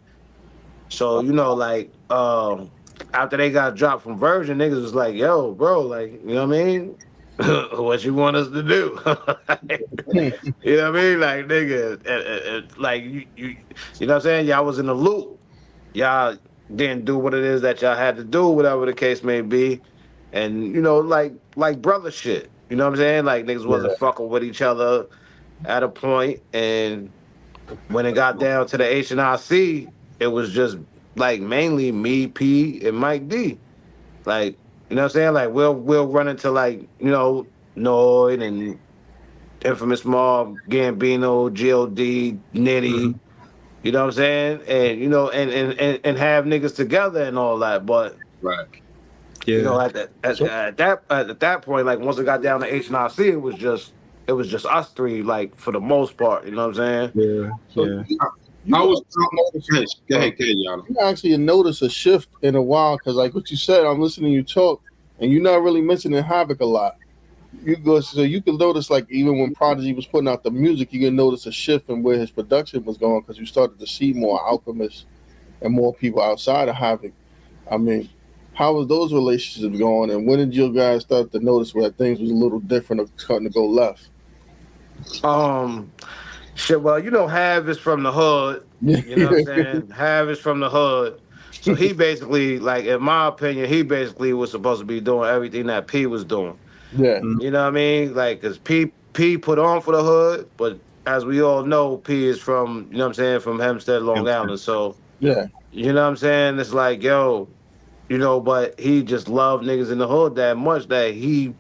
So, you know, like, after they got dropped from Virgin, niggas was like, yo, bro, like, you know what I mean? What you want us to do? You know what I mean? Like, nigga, like, you know what I'm saying? Y'all was in the loop. Y'all didn't do what it is that y'all had to do, whatever the case may be. And, you know, like brother shit. You know what I'm saying? Like, niggas wasn't fucking with each other at a point. And when it got down to the HNIC, it was just, like, mainly me, P, and Mike D. Like, you know what I'm saying? Like, we'll run into, like, you know, Noid and Infamous Mob, Gambino, G.O.D., Nitty, you know what I'm saying? And, you know, and have niggas together and all that. But, right. You know, at that point, like, once it got down to HNIC, it was just us three, like, for the most part. You know what I'm saying? Yeah. So Go ahead, y'all. You actually notice a shift in a while, because like what you said, I'm listening to you talk, and you're not really mentioning Havoc a lot. You can notice, like, even when Prodigy was putting out the music, you can notice a shift in where his production was going, because you started to see more Alchemists and more people outside of Havoc. I mean, how was those relationships going, and when did you guys start to notice where things was a little different or starting to go left? Shit, well, you know, Hav is from the hood. You know what I'm saying? Hav is from the hood. So he basically, like, in my opinion, he basically was supposed to be doing everything that P was doing. Yeah. You know what I mean? Like, because P put on for the hood, but as we all know, P is from, you know what I'm saying, from Hempstead, Long Island. So, yeah, you know what I'm saying? It's like, yo, you know, but he just loved niggas in the hood that much that he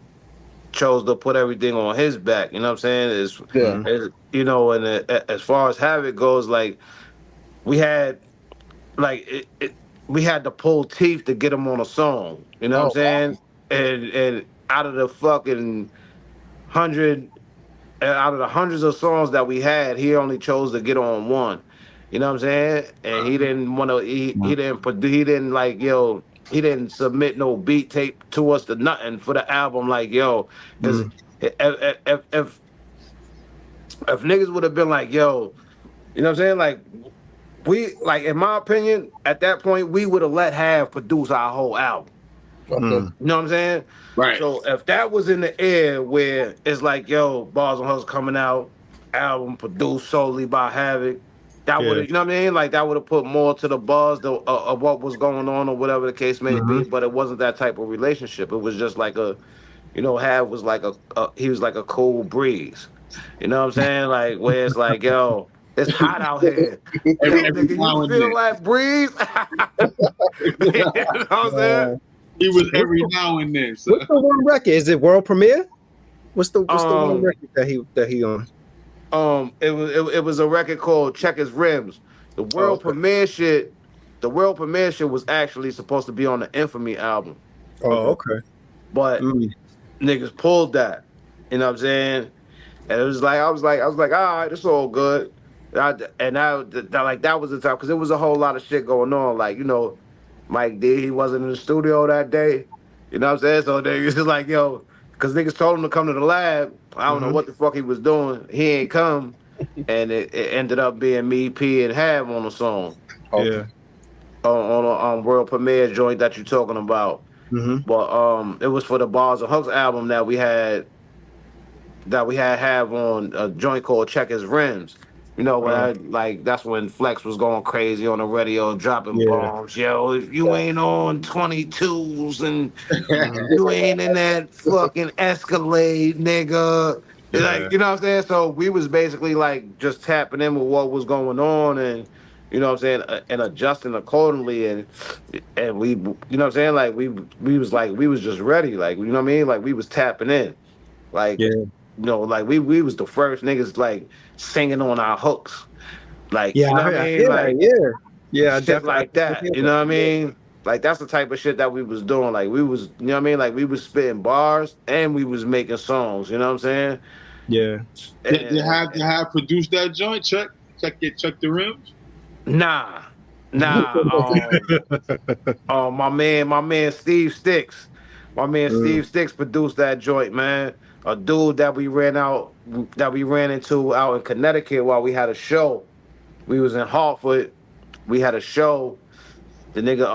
chose to put everything on his back. You know what I'm saying? You know, and as far as Havoc goes, like, we had, like, we had to pull teeth to get him on a song. You know what I'm saying? And out of the fucking hundreds of songs that we had, he only chose to get on one. You know what I'm saying? And he didn't want to. He didn't like, yo. He didn't submit no beat tape to us to nothing for the album. Like, yo, because if niggas would have been like, yo, you know what I'm saying? Like, we, like, in my opinion, at that point, we would have let Hav produce our whole album. You know what I'm saying? Right. So if that was in the air where it's like, yo, Bars and Hooks coming out, album produced solely by Havoc. That would have, you know what I mean? Like that would have put more to the buzz of what was going on or whatever the case may be. But it wasn't that type of relationship. It was just like a, you know, Hav was like he was like a cool breeze. You know what I'm saying? Like where it's like, yo, it's hot out here. Yo, nigga, you feel like breeze? You know what I'm saying? He was every now and then. So. What's the one record? Is it world premiere? What's the one record that he on? It was a record called Check His Rims. The world premiere shit was actually supposed to be on the Infamy album. Oh, okay. But niggas pulled that. You know what I'm saying? And it was like I was like, all right, it's all good. That was the time because there was a whole lot of shit going on. Like, you know, Mike D, he wasn't in the studio that day. You know what I'm saying? So niggas just like, yo, because niggas told him to come to the lab. I don't know what the fuck he was doing. He ain't come. And it ended up being me, P, and Hav on the song. Yeah. On a world premiere joint that you're talking about. But it was for the Barsandhooks album that we had Hav on a joint called Check His Rims. You know, when that's when Flex was going crazy on the radio, dropping bombs. Yo, if you ain't on 22s and you ain't in that fucking Escalade, nigga. Like, you know what I'm saying? So we was basically like just tapping in with what was going on and, you know what I'm saying, and adjusting accordingly. And we, you know what I'm saying? Like we was just ready. Like, you know what I mean? Like we was tapping in. Like, you know, like we was the first niggas like singing on our hooks. Like, you know what I mean? Like, shit like that. You know what I mean? Like that's the type of shit that we was doing. Like we was, you know what I mean? Like we was spitting bars and we was making songs. You know what I'm saying? Yeah. Did have produced that joint? Check the rims. Nah. My man Steve Sticks. Steve Sticks produced that joint, man. A dude that we ran into out in Connecticut while we had a show. We was in Hartford. We had a show. The nigga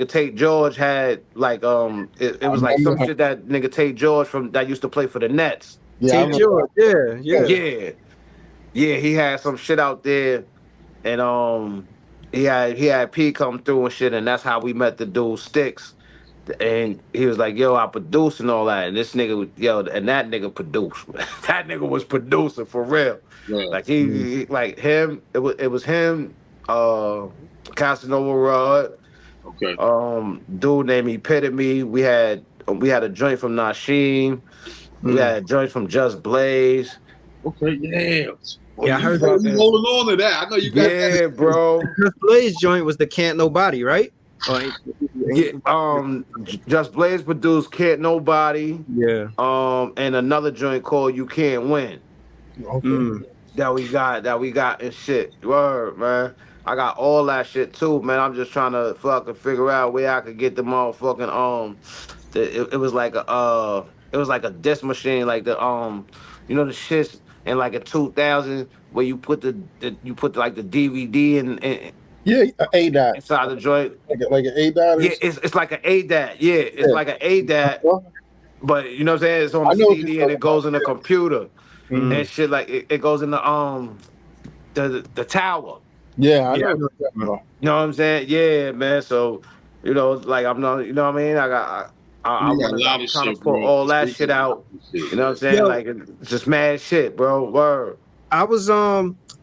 Tate George had like it was like some shit that nigga Tate George that used to play for the Nets. Tate George, yeah. He had some shit out there, and he had P come through and shit, and that's how we met the dude Sticks. And he was like, yo, I produce and all that. And this nigga, and that nigga produced. That nigga was producing for real. Yeah. Like he like him, it was him, Casanova Rod. Okay. Dude named Epitome. We had a joint from Nasheem. We had a joint from Just Blaze. Okay, yeah. Yeah, I heard you holding on to that. I know you got that. Bro. Just Blaze joint was the Can't Nobody, right? Just Blaze produced Can't Nobody. Yeah. And another joint called You Can't Win. Okay. That we got and shit. Word, man. I got all that shit too, man. I'm just trying to fucking figure out where I could get the motherfucking it was like a disc machine, like the you know the shits in like a 2000 where you put the like the DVD and yeah, ADAT inside the joint, like an ADAT. Yeah, it's like an ADAT. Yeah, it's like an ADAT, but you know what I'm saying? It's on the CD and it goes in the computer and shit. Like it goes in the tower. Yeah, I know. You know what I'm saying? Yeah, man. So you know, like I'm not. You know what I mean? I'm trying to put all that shit out. You know what I'm saying? Like it's just mad shit, bro. Word. I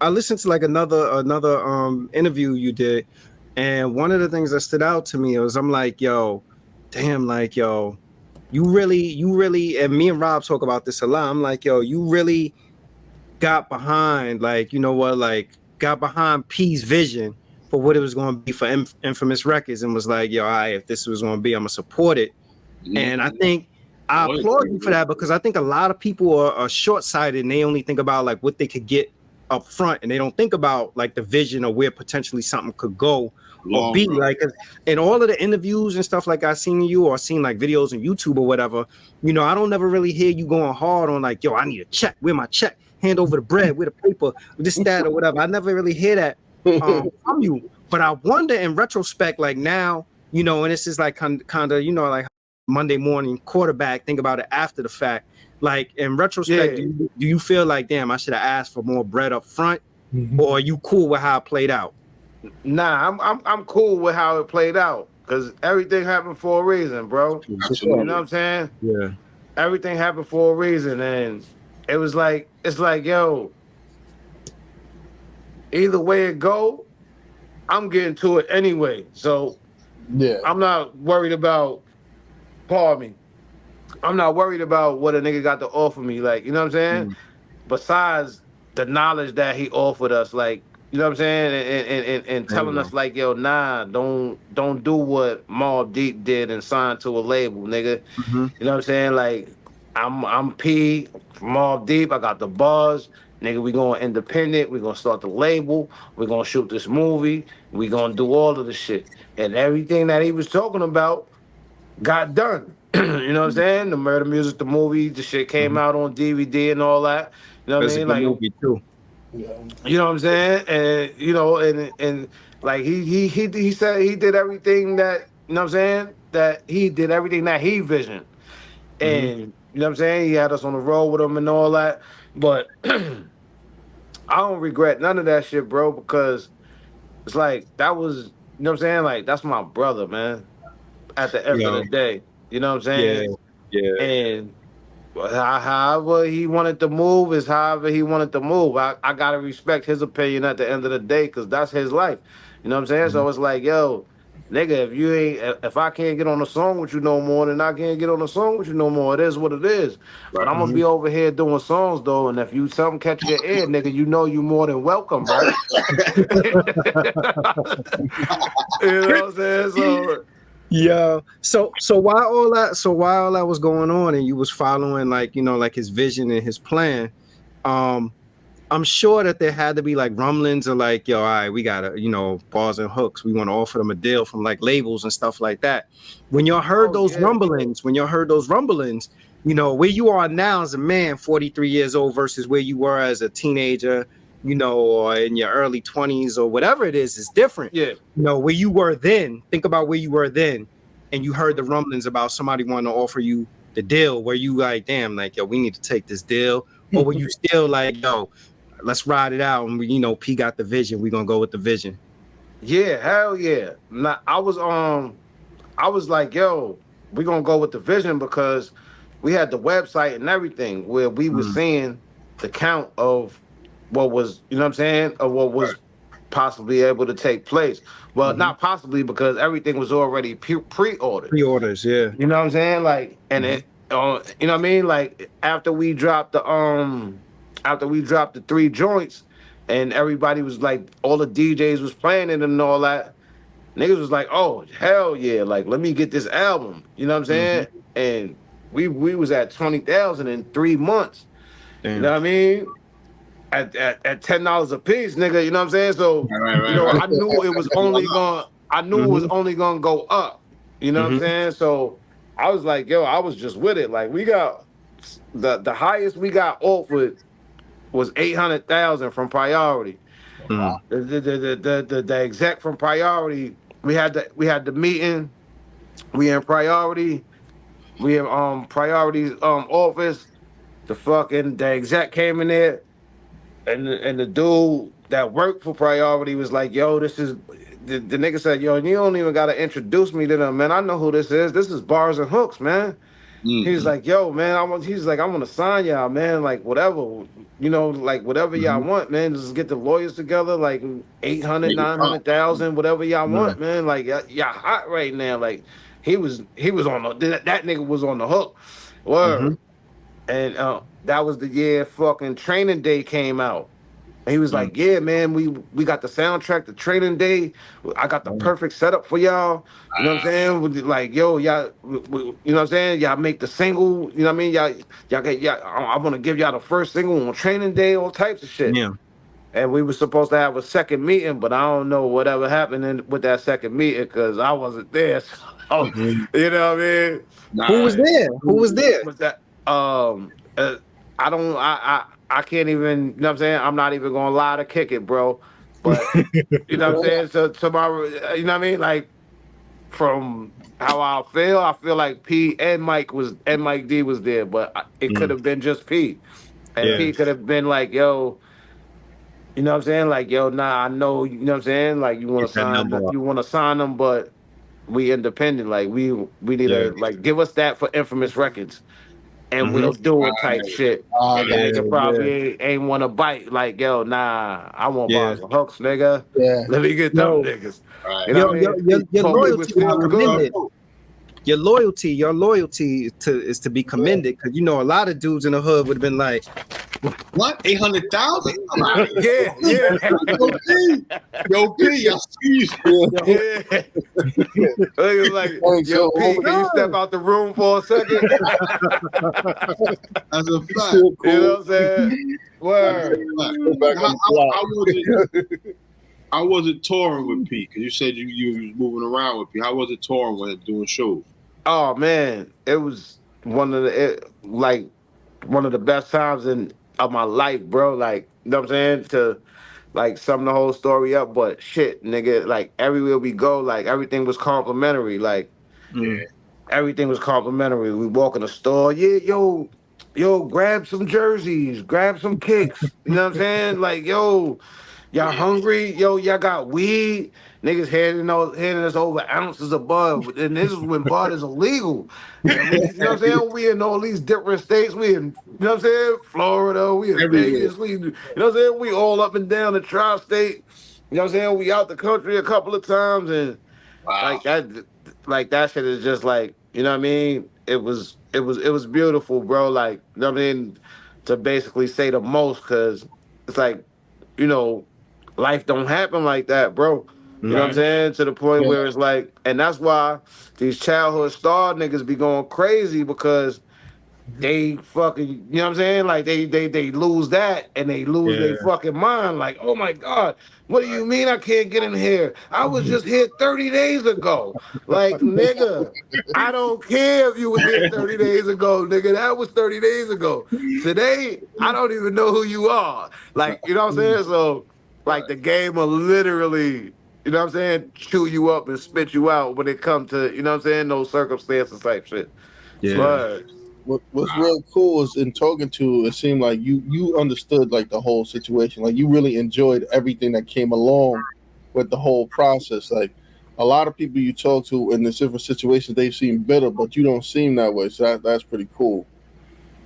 listened to like another interview you did, and one of the things that stood out to me was I'm like, yo, damn, like, yo, you really, and me and Rob talk about this a lot. I'm like, yo, you really got behind, like, you know what, like, got behind P's vision for what it was going to be for Infamous Records, and was like, yo, all right, if this was going to be, I'm gonna support it. And I think I applaud you for that, because I think a lot of people are short-sighted and they only think about like what they could get up front, and they don't think about like the vision or where potentially something could go or be. Like in all of the interviews and stuff like I've seen you or seen like videos on YouTube or whatever, you know, I don't never really hear you going hard on like, yo, I need a check, where my check, hand over the bread, where the paper, this, that, or whatever. I never really hear that from you. But I wonder in retrospect, like now, you know, and this is like kind of, you know, like Monday morning quarterback, think about it after the fact. Like in retrospect, do you feel like, damn, I should have asked for more bread up front, or are you cool with how it played out? Nah, I'm cool with how it played out because everything happened for a reason, bro. Absolutely. You know what I'm saying? Yeah. Everything happened for a reason, and it's like, yo, either way it go, I'm getting to it anyway. So Yeah, I'm not worried about. Pardon me. I'm not worried about what a nigga got to offer me. Like, you know what I'm saying? Besides the knowledge that he offered us, like, you know what I'm saying, and telling us like, yo, nah, don't do what Mobb Deep did and sign to a label, nigga. You know what I'm saying? Like, I'm P, Mobb Deep. I got the buzz, nigga. We going independent. We gonna start the label. We gonna shoot this movie. We gonna do all of the shit, and everything that he was talking about got done. You know what I'm saying? The Murder Music, the movie, the shit came out on DVD and all that. You know what I mean? Like, movie too. you know what I'm saying? And you know, and like he said he did everything that, you know what I'm saying, that he did everything that he visioned. And you know what I'm saying? He had us on the road with him and all that. But I don't regret none of that shit, bro, because it's like that was, you know what I'm saying? Like, that's my brother, man. At the end of the day. You know what I'm saying? Yeah. And however he wanted to move is however he wanted to move. I gotta respect his opinion at the end of the day, because that's his life. You know what I'm saying? So it's like, yo, nigga, if I can't get on a song with you no more, then I can't get on a song with you no more. It is what it is. But I'm gonna be over here doing songs though, and if you something catch your ear, nigga, you know you more than welcome, right? You know what I'm saying? So yeah. So while all that was going on and you was following, like, you know, like his vision and his plan, I'm sure that there had to be like rumblings of like, yo, all right, we gotta, you know, Bars and Hooks, we want to offer them a deal from like labels and stuff like that. When y'all heard those rumblings, you know, where you are now as a man, 43 years old, versus where you were as a teenager, you know, or in your early 20s or whatever it is different. Yeah. You know, where you were then, think about where you were then, and you heard the rumblings about somebody wanting to offer you the deal, where you like, damn, like, yo, we need to take this deal. Or were you still like, yo, let's ride it out, and we, you know, P got the vision, we're gonna go with the vision? Yeah, hell yeah. I was like, yo, we're gonna go with the vision, because we had the website and everything where we were seeing the count of what was, you know what I'm saying, of what was possibly able to take place. Well, not possibly, because everything was already pre-ordered. Pre-orders, yeah. You know what I'm saying? Like, and it, you know what I mean? Like, after we dropped the 3 joints, and everybody was like, all the DJs was playing it and all that, niggas was like, oh, hell yeah, like, let me get this album. You know what I'm saying? And we was at 20,000 in 3 months. Damn. You know what I mean? At $10 a piece, nigga. You know what I'm saying? So you know, I knew it was only gonna go up. You know what I'm saying? So I was like, yo, I was just with it. Like, we got the highest we got offered was 800,000 from Priority. The exec from Priority, we had the meeting. We in Priority. We in Priority's office. The exec came in there, and the dude that worked for Priority was like, yo, this is the nigga said, yo, you don't even gotta introduce me to them, man. I know who this is. This is Bars and Hooks, man. He's like, yo, man, I want to sign y'all, man. Like, whatever, you know, like, whatever y'all want, man. Just get the lawyers together, like 800, 900,000, whatever y'all want, man. Like, y'all hot right now. Like, he was on that nigga was on the hook. Word. And that was the year fucking Training Day came out. And he was like, yeah, man, we got the soundtrack, the Training Day. I got the perfect setup for y'all. You know what I'm saying? Like, yo, y'all, you know what I'm saying? Y'all make the single, you know what I mean? I want to give y'all the first single on Training Day, all types of shit. Yeah. And we were supposed to have a second meeting, but I don't know whatever happened with that second meeting, because I wasn't there. So, you know what I mean? Who was there? Who was there? Was that, I can't even, you know what I'm saying? I'm not even gonna lie to kick it, bro. But you know what I'm saying? So tomorrow, you know what I mean? Like, from how I feel like P and Mike D was there, but it could have been just P. And P could have been like, yo, you know what I'm saying? Like, yo, nah, I know, you know what I'm saying? Like, you want to sign them, but we independent. Like, we need to, like, give us that for Infamous Records. And we'll do it type shit. And the nigga probably ain't want to bite. Like, yo, nah, I want bars and hooks, nigga. Yeah. Let me get them niggas. Right. You know what I mean? Your loyalty is commended. Your loyalty is to be commended, because you know a lot of dudes in the hood would have been like, what? 800,000? Yeah. Yo, P, I see you. Yeah. It was like, yo, P, can you step out the room for a second? That's a fact. You know what I'm saying? Word. How was it touring with P? Because you said you was moving around with P. How was it touring with him doing shows? Oh man, it was one of the best times of my life, bro. Like, you know what I'm saying? To like sum the whole story up, but shit, nigga, like everywhere we go, like everything was complimentary. Like everything was complimentary. We walk in the store, yo, grab some jerseys, grab some kicks. You know what I'm saying? Like, yo, y'all hungry? Yo, y'all got weed? Niggas handing us over ounces of bud. And this is when bud is illegal. And we, you know what I'm saying? We in all these different states. We in, you know what I'm saying? Florida, we in Vegas. We, you know what I'm saying? We all up and down the tri-state. You know what I'm saying? We out the country a couple of times. And like that shit is just like, you know what I mean? It was beautiful, bro. Like, you know what I mean? To basically say the most, because it's like, you know, life don't happen like that, bro. You know what I'm saying? To the point where it's like, and that's why these childhood star niggas be going crazy, because they fucking, you know what I'm saying? Like they lose that and they lose their fucking mind. Like, oh my God, what do you mean I can't get in here? I was just here 30 days ago. Like, nigga, I don't care if you were here 30 days ago, nigga. That was 30 days ago. Today, I don't even know who you are. Like, you know what I'm saying? So, like, the game will literally, you know what I'm saying, chew you up and spit you out when it comes to, you know what I'm saying, those circumstances type shit. Yeah. But what's real cool is in talking to, it seemed like you understood like the whole situation. Like you really enjoyed everything that came along with the whole process. Like a lot of people you talk to in the different situations, they seem bitter, but you don't seem that way. So that's pretty cool.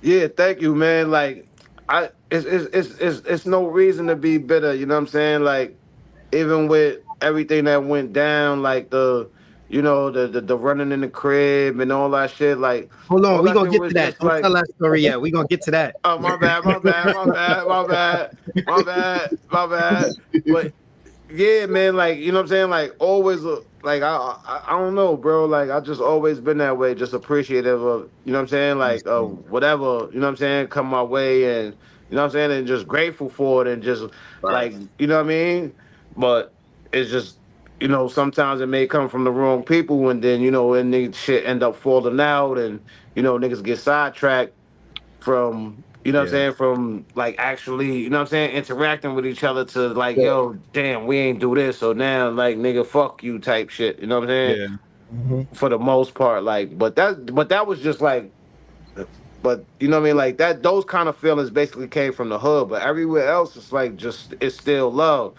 Yeah, thank you, man. Like it's no reason to be bitter, you know what I'm saying? Like even with everything that went down, like the running in the crib and all that shit. Like, hold on, we gonna get to that. Don't tell that story yet. We gonna get to that. Oh, my bad. But yeah, man, like, you know what I'm saying? Like always, like I don't know, bro. Like I just always been that way, just appreciative of, you know what I'm saying? Like whatever, you know what I'm saying, come my way, and you know what I'm saying, and just grateful for it, and just like, you know what I mean? But it's just, you know, sometimes it may come from the wrong people, and then, you know, and the shit end up falling out, and, you know, niggas get sidetracked from, you know what I'm saying, from like actually, you know what I'm saying, interacting with each other to like, yo, damn, we ain't do this, so now like, nigga, fuck you type shit, you know what I'm saying? Yeah. For the most part, like, but that was just like, but you know what I mean, like that, those kind of feelings basically came from the hood, but everywhere else it's like just, it's still love.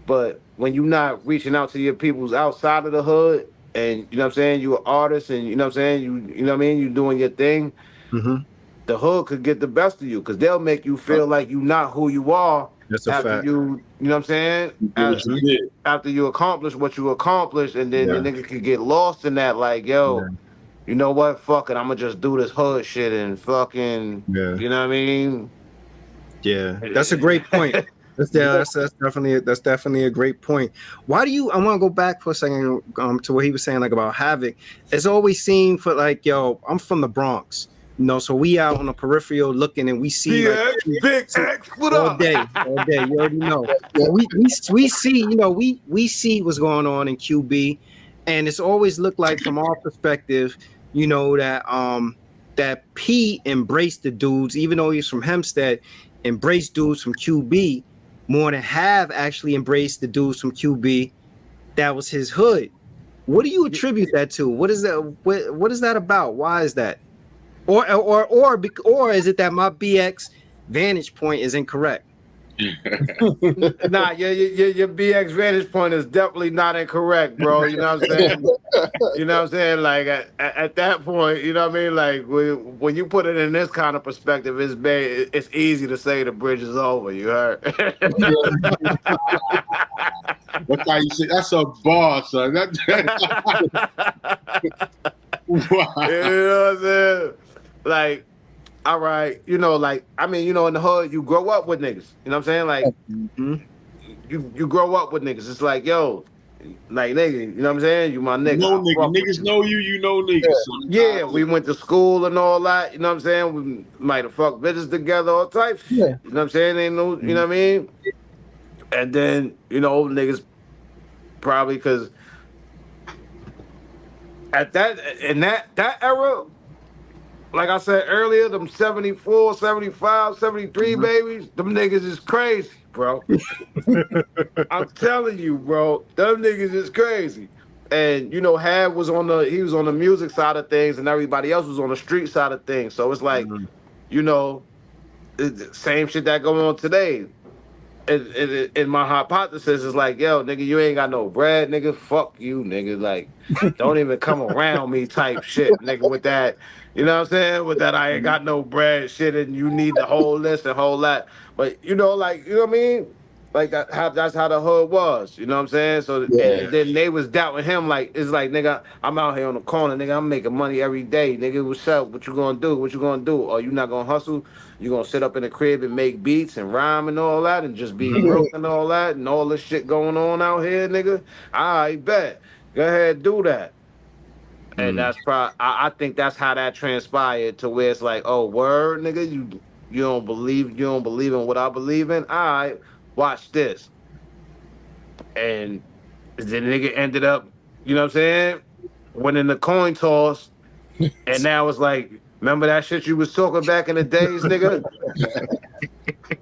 But when you're not reaching out to your peoples outside of the hood, and you know what I'm saying, you're an artist, and you know what I'm saying, you know what I mean, you doing your thing, the hood could get the best of you, because they'll make you feel like you're not who you are. That's a fact. You know what I'm saying? After you accomplish what you accomplished, and then the nigga could get lost in that, like, yo, you know what, fuck it, I'm gonna just do this hood shit and fucking, you know what I mean? Yeah, that's a great point. That's definitely a great point. Why do you? I want to go back for a second to what he was saying, like about Havoc. It's always seemed for like, yo, I'm from the Bronx, you know, so we out on the peripheral looking, and we see like Big X, what all up? day. You already know. We see, you know, we see what's going on in QB, and it's always looked like from our perspective, you know, that P embraced the dudes, even though he's from Hempstead, embraced dudes from QB. More than have actually embraced the dudes from QB. That was his hood. What do you attribute that to? What is that? What is that about? Why is that? Or is it that my BX vantage point is incorrect? Nah, your BX vantage point is definitely not incorrect, bro. You know what I'm saying? You know what I'm saying? Like at that point, you know what I mean? Like when you put it in this kind of perspective, it's easy to say the bridge is over. You heard? That's how you say. That's a bar, son. Wow. You know what I'm saying? Like, all right, you know, like I mean, you know, in the hood, you grow up with niggas. You know what I'm saying? Like, you grow up with niggas. It's like, yo, like nigga, you know what I'm saying? You my nigga. No nigga. Niggas know you. You know niggas. Son. Yeah, we went to school and all that. You know what I'm saying? We might have fucked bitches together, all types. Yeah. You know what I'm saying? Ain't no, you know what I mean? And then, you know, niggas probably because at that era, like I said earlier, them 74, 75, 73 babies, them niggas is crazy, bro. I'm telling you, bro, them niggas is crazy. And you know, Had was on the music side of things, and everybody else was on the street side of things. So it's like, you know, same shit that go on today. In my hypothesis is like, yo, nigga, you ain't got no bread, nigga. Fuck you, nigga. Like, don't even come around me type shit, nigga, with that. You know what I'm saying? With that, I ain't got no bread shit, and you need the whole list and whole lot. But, you know, like, you know what I mean? Like, that's how the hood was. You know what I'm saying? So and then they was doubting him. Like, it's like, nigga, I'm out here on the corner, nigga. I'm making money every day. Nigga, what's up? What you gonna do? What you gonna do? Or you not gonna hustle? You gonna sit up in the crib and make beats and rhyme and all that and just be broke and all that and all this shit going on out here, nigga? I bet. Go ahead, do that. And that's probably, I think that's how that transpired to where it's like, oh, word, nigga, you don't believe in what I believe in? All right, watch this. And the nigga ended up, you know what I'm saying, winning the coin toss. And now it's like, remember that shit you was talking back in the days, nigga?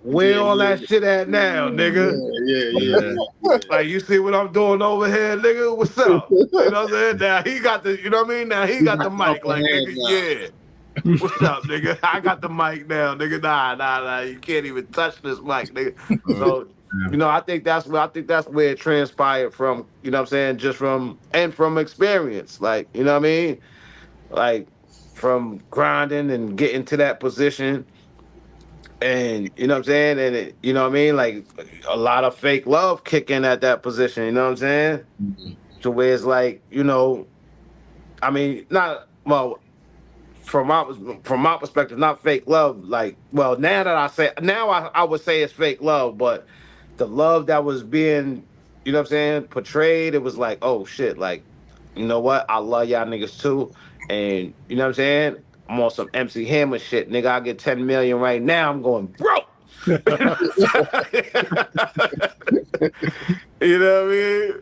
Where all that shit at now, nigga? Yeah. Like, you see what I'm doing over here, nigga? What's up? You know what I'm saying? Now he got the, you know what I mean? Now he got the mic, like, nigga, yeah. What's up, nigga? I got the mic now, nigga. Nah. You can't even touch this mic, nigga. So, you know, I think that's where it transpired from, you know what I'm saying? Just from experience. Like, you know what I mean? Like, from grinding and getting to that position. And you know what I'm saying? And it, you know what I mean? Like a lot of fake love kicking at that position, you know what I'm saying? To where it's like, you know, I mean, not well, from my perspective, not fake love. Like, well, now I would say it's fake love, but the love that was being, you know what I'm saying, portrayed, it was like, oh shit, like, you know what? I love y'all niggas too. And you know what I'm saying? I'm on some MC Hammer shit, nigga. I get 10 million right now. I'm going broke. You know what I mean?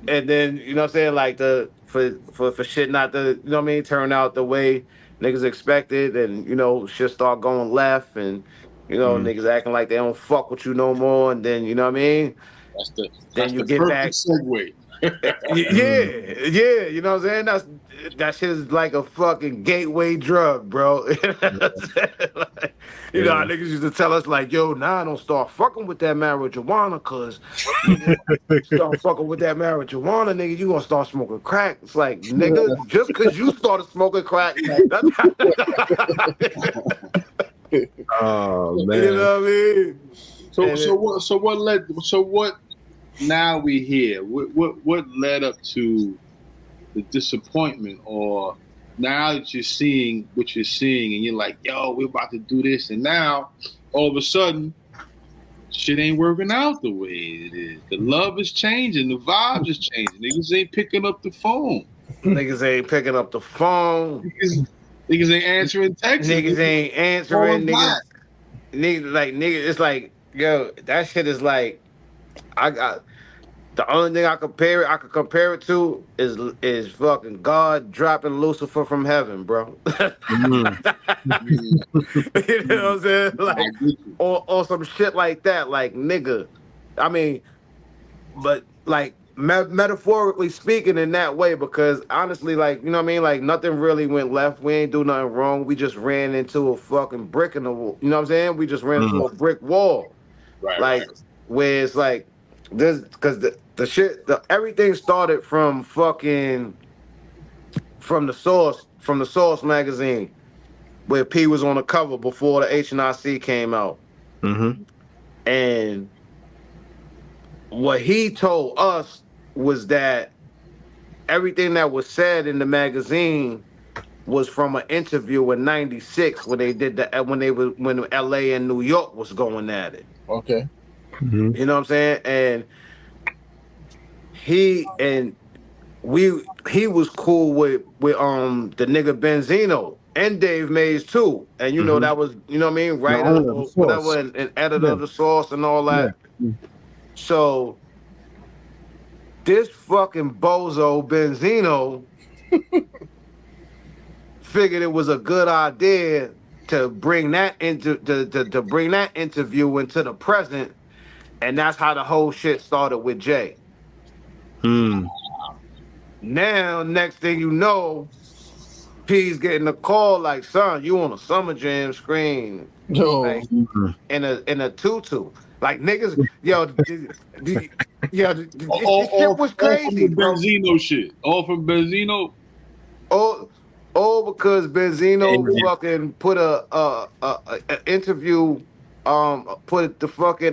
And then you know what I'm saying, like for shit not to, you know what I mean, turn out the way niggas expected, and you know shit start going left, and you know niggas acting like they don't fuck with you no more, and then you know what I mean. Then you get back. Segue. Yeah, you know what I'm saying? That shit is like a fucking gateway drug, bro. You know how niggas used to tell us like, yo, nah, don't start fucking with that marijuana, cause start fucking with that marijuana, nigga, you gonna start smoking crack. It's like, nigga, just cause you started smoking crack, that's oh man. You know what I mean? So what now we here? What led up to the disappointment, or now that you're seeing what you're seeing and you're like, yo, we're about to do this, and now all of a sudden shit ain't working out the way it is. The love is changing, the vibes is changing. Niggas ain't picking up the phone. Niggas ain't picking up the phone. Niggas ain't answering texts. Niggas ain't answering. Niggas, it's like, yo, that shit is like, I got the only thing I could compare it to is fucking God dropping Lucifer from heaven, bro. You know what I'm saying? Like, or some shit like that. Like, nigga, I mean, but like metaphorically speaking in that way, because honestly, like, you know what I mean? Like, nothing really went left. We ain't do nothing wrong. We just ran into a fucking brick in the wall. You know what I'm saying? We just ran into a brick wall. Like, where it's like, this, because the shit, everything started from fucking, from the Source magazine, where P was on the cover before the HNIC came out. And what he told us was that everything that was said in the magazine was from an interview in '96 when they did when LA and New York was going at it. Okay. You know what I'm saying? And he was cool with the nigga Benzino and Dave Mays too. And you know that was, you know what I mean, writer or whatever, and editor of the Source and all that. Yeah. So this fucking bozo Benzino figured it was a good idea to bring that to bring that interview into the present, and that's how the whole shit started with Jay. Now, next thing you know, P's getting a call like, "Son, you on a Summer Jam screen, like, in a tutu." Like, niggas, yo, this shit was crazy, all from the Benzino shit. All from Benzino. All because Benzino fucking put a interview, put the fucking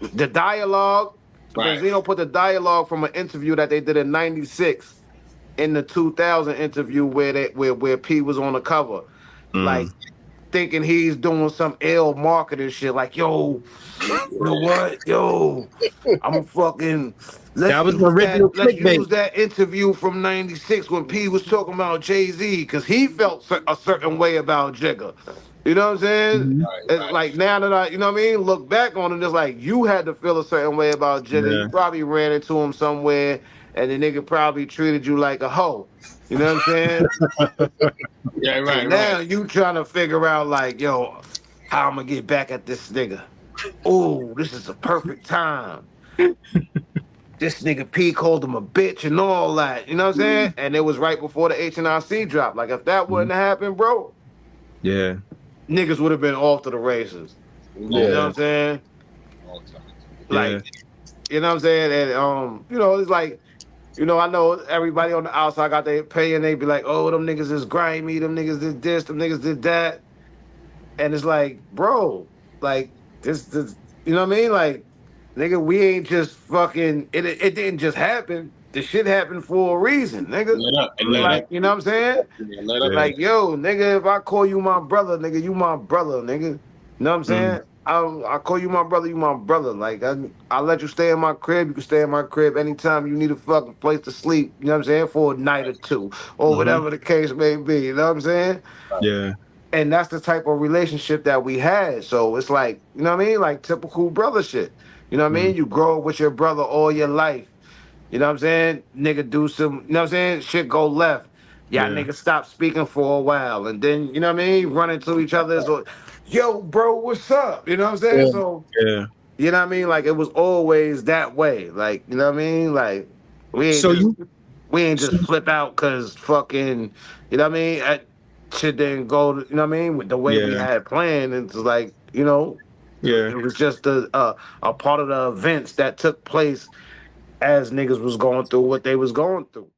the dialogue. Right. Benzino put the dialogue from an interview that they did in '96 in the 2000 interview where P was on the cover, like, thinking he's doing some ill marketing shit, like, yo, you know what, yo, I'm fucking. Let's use that interview from '96 when P was talking about Jay-Z, because he felt a certain way about Jigga. You know what I'm saying? Right. Like, now that I, you know what I mean, look back on it, it's like you had to feel a certain way about Jigga. Yeah. You probably ran into him somewhere, and the nigga probably treated you like a hoe. You know what I'm saying? Yeah, right. And now you trying to figure out, like, yo, how I'm gonna get back at this nigga. Oh, this is a perfect time. This nigga P called him a bitch and all that. You know what I'm saying? And it was right before the HNIC dropped. Like, if that wouldn't have happened, bro, yeah, niggas would have been off to the races. Yeah. You know what I'm saying? Like, you know what I'm saying? And you know, it's like, you know, I know everybody on the outside got their opinion. They be like, oh, them niggas is grimy, them niggas did this, them niggas did that. And it's like, bro, like, this you know what I mean? Like, nigga, we ain't just fucking, it didn't just happen. The shit happened for a reason, nigga. Like, you know what I'm saying? Like, yo, nigga, if I call you my brother, nigga, you my brother, nigga. You know what I'm saying? I call you my brother, you my brother. Like, I let you stay in my crib. You can stay in my crib anytime you need a fucking place to sleep. You know what I'm saying? For a night or two, or whatever the case may be. You know what I'm saying? Yeah. And that's the type of relationship that we had. So it's like, you know what I mean? Like, typical brother shit. You know what I mean? You grow up with your brother all your life. You know what I'm saying? Nigga do some, you know what I'm saying? Shit go left. Y'all niggas stop speaking for a while. And then, you know what I mean? Run into each other. So, yo, bro, what's up? You know what I'm saying? Yeah. So, you know what I mean? Like, it was always that way. Like, you know what I mean? Like, we ain't just flip out because fucking, you know what I mean? Shit didn't go, you know what I mean? With the way we had planned. It's like, you know, it was just a part of the events that took place as niggas was going through what they was going through.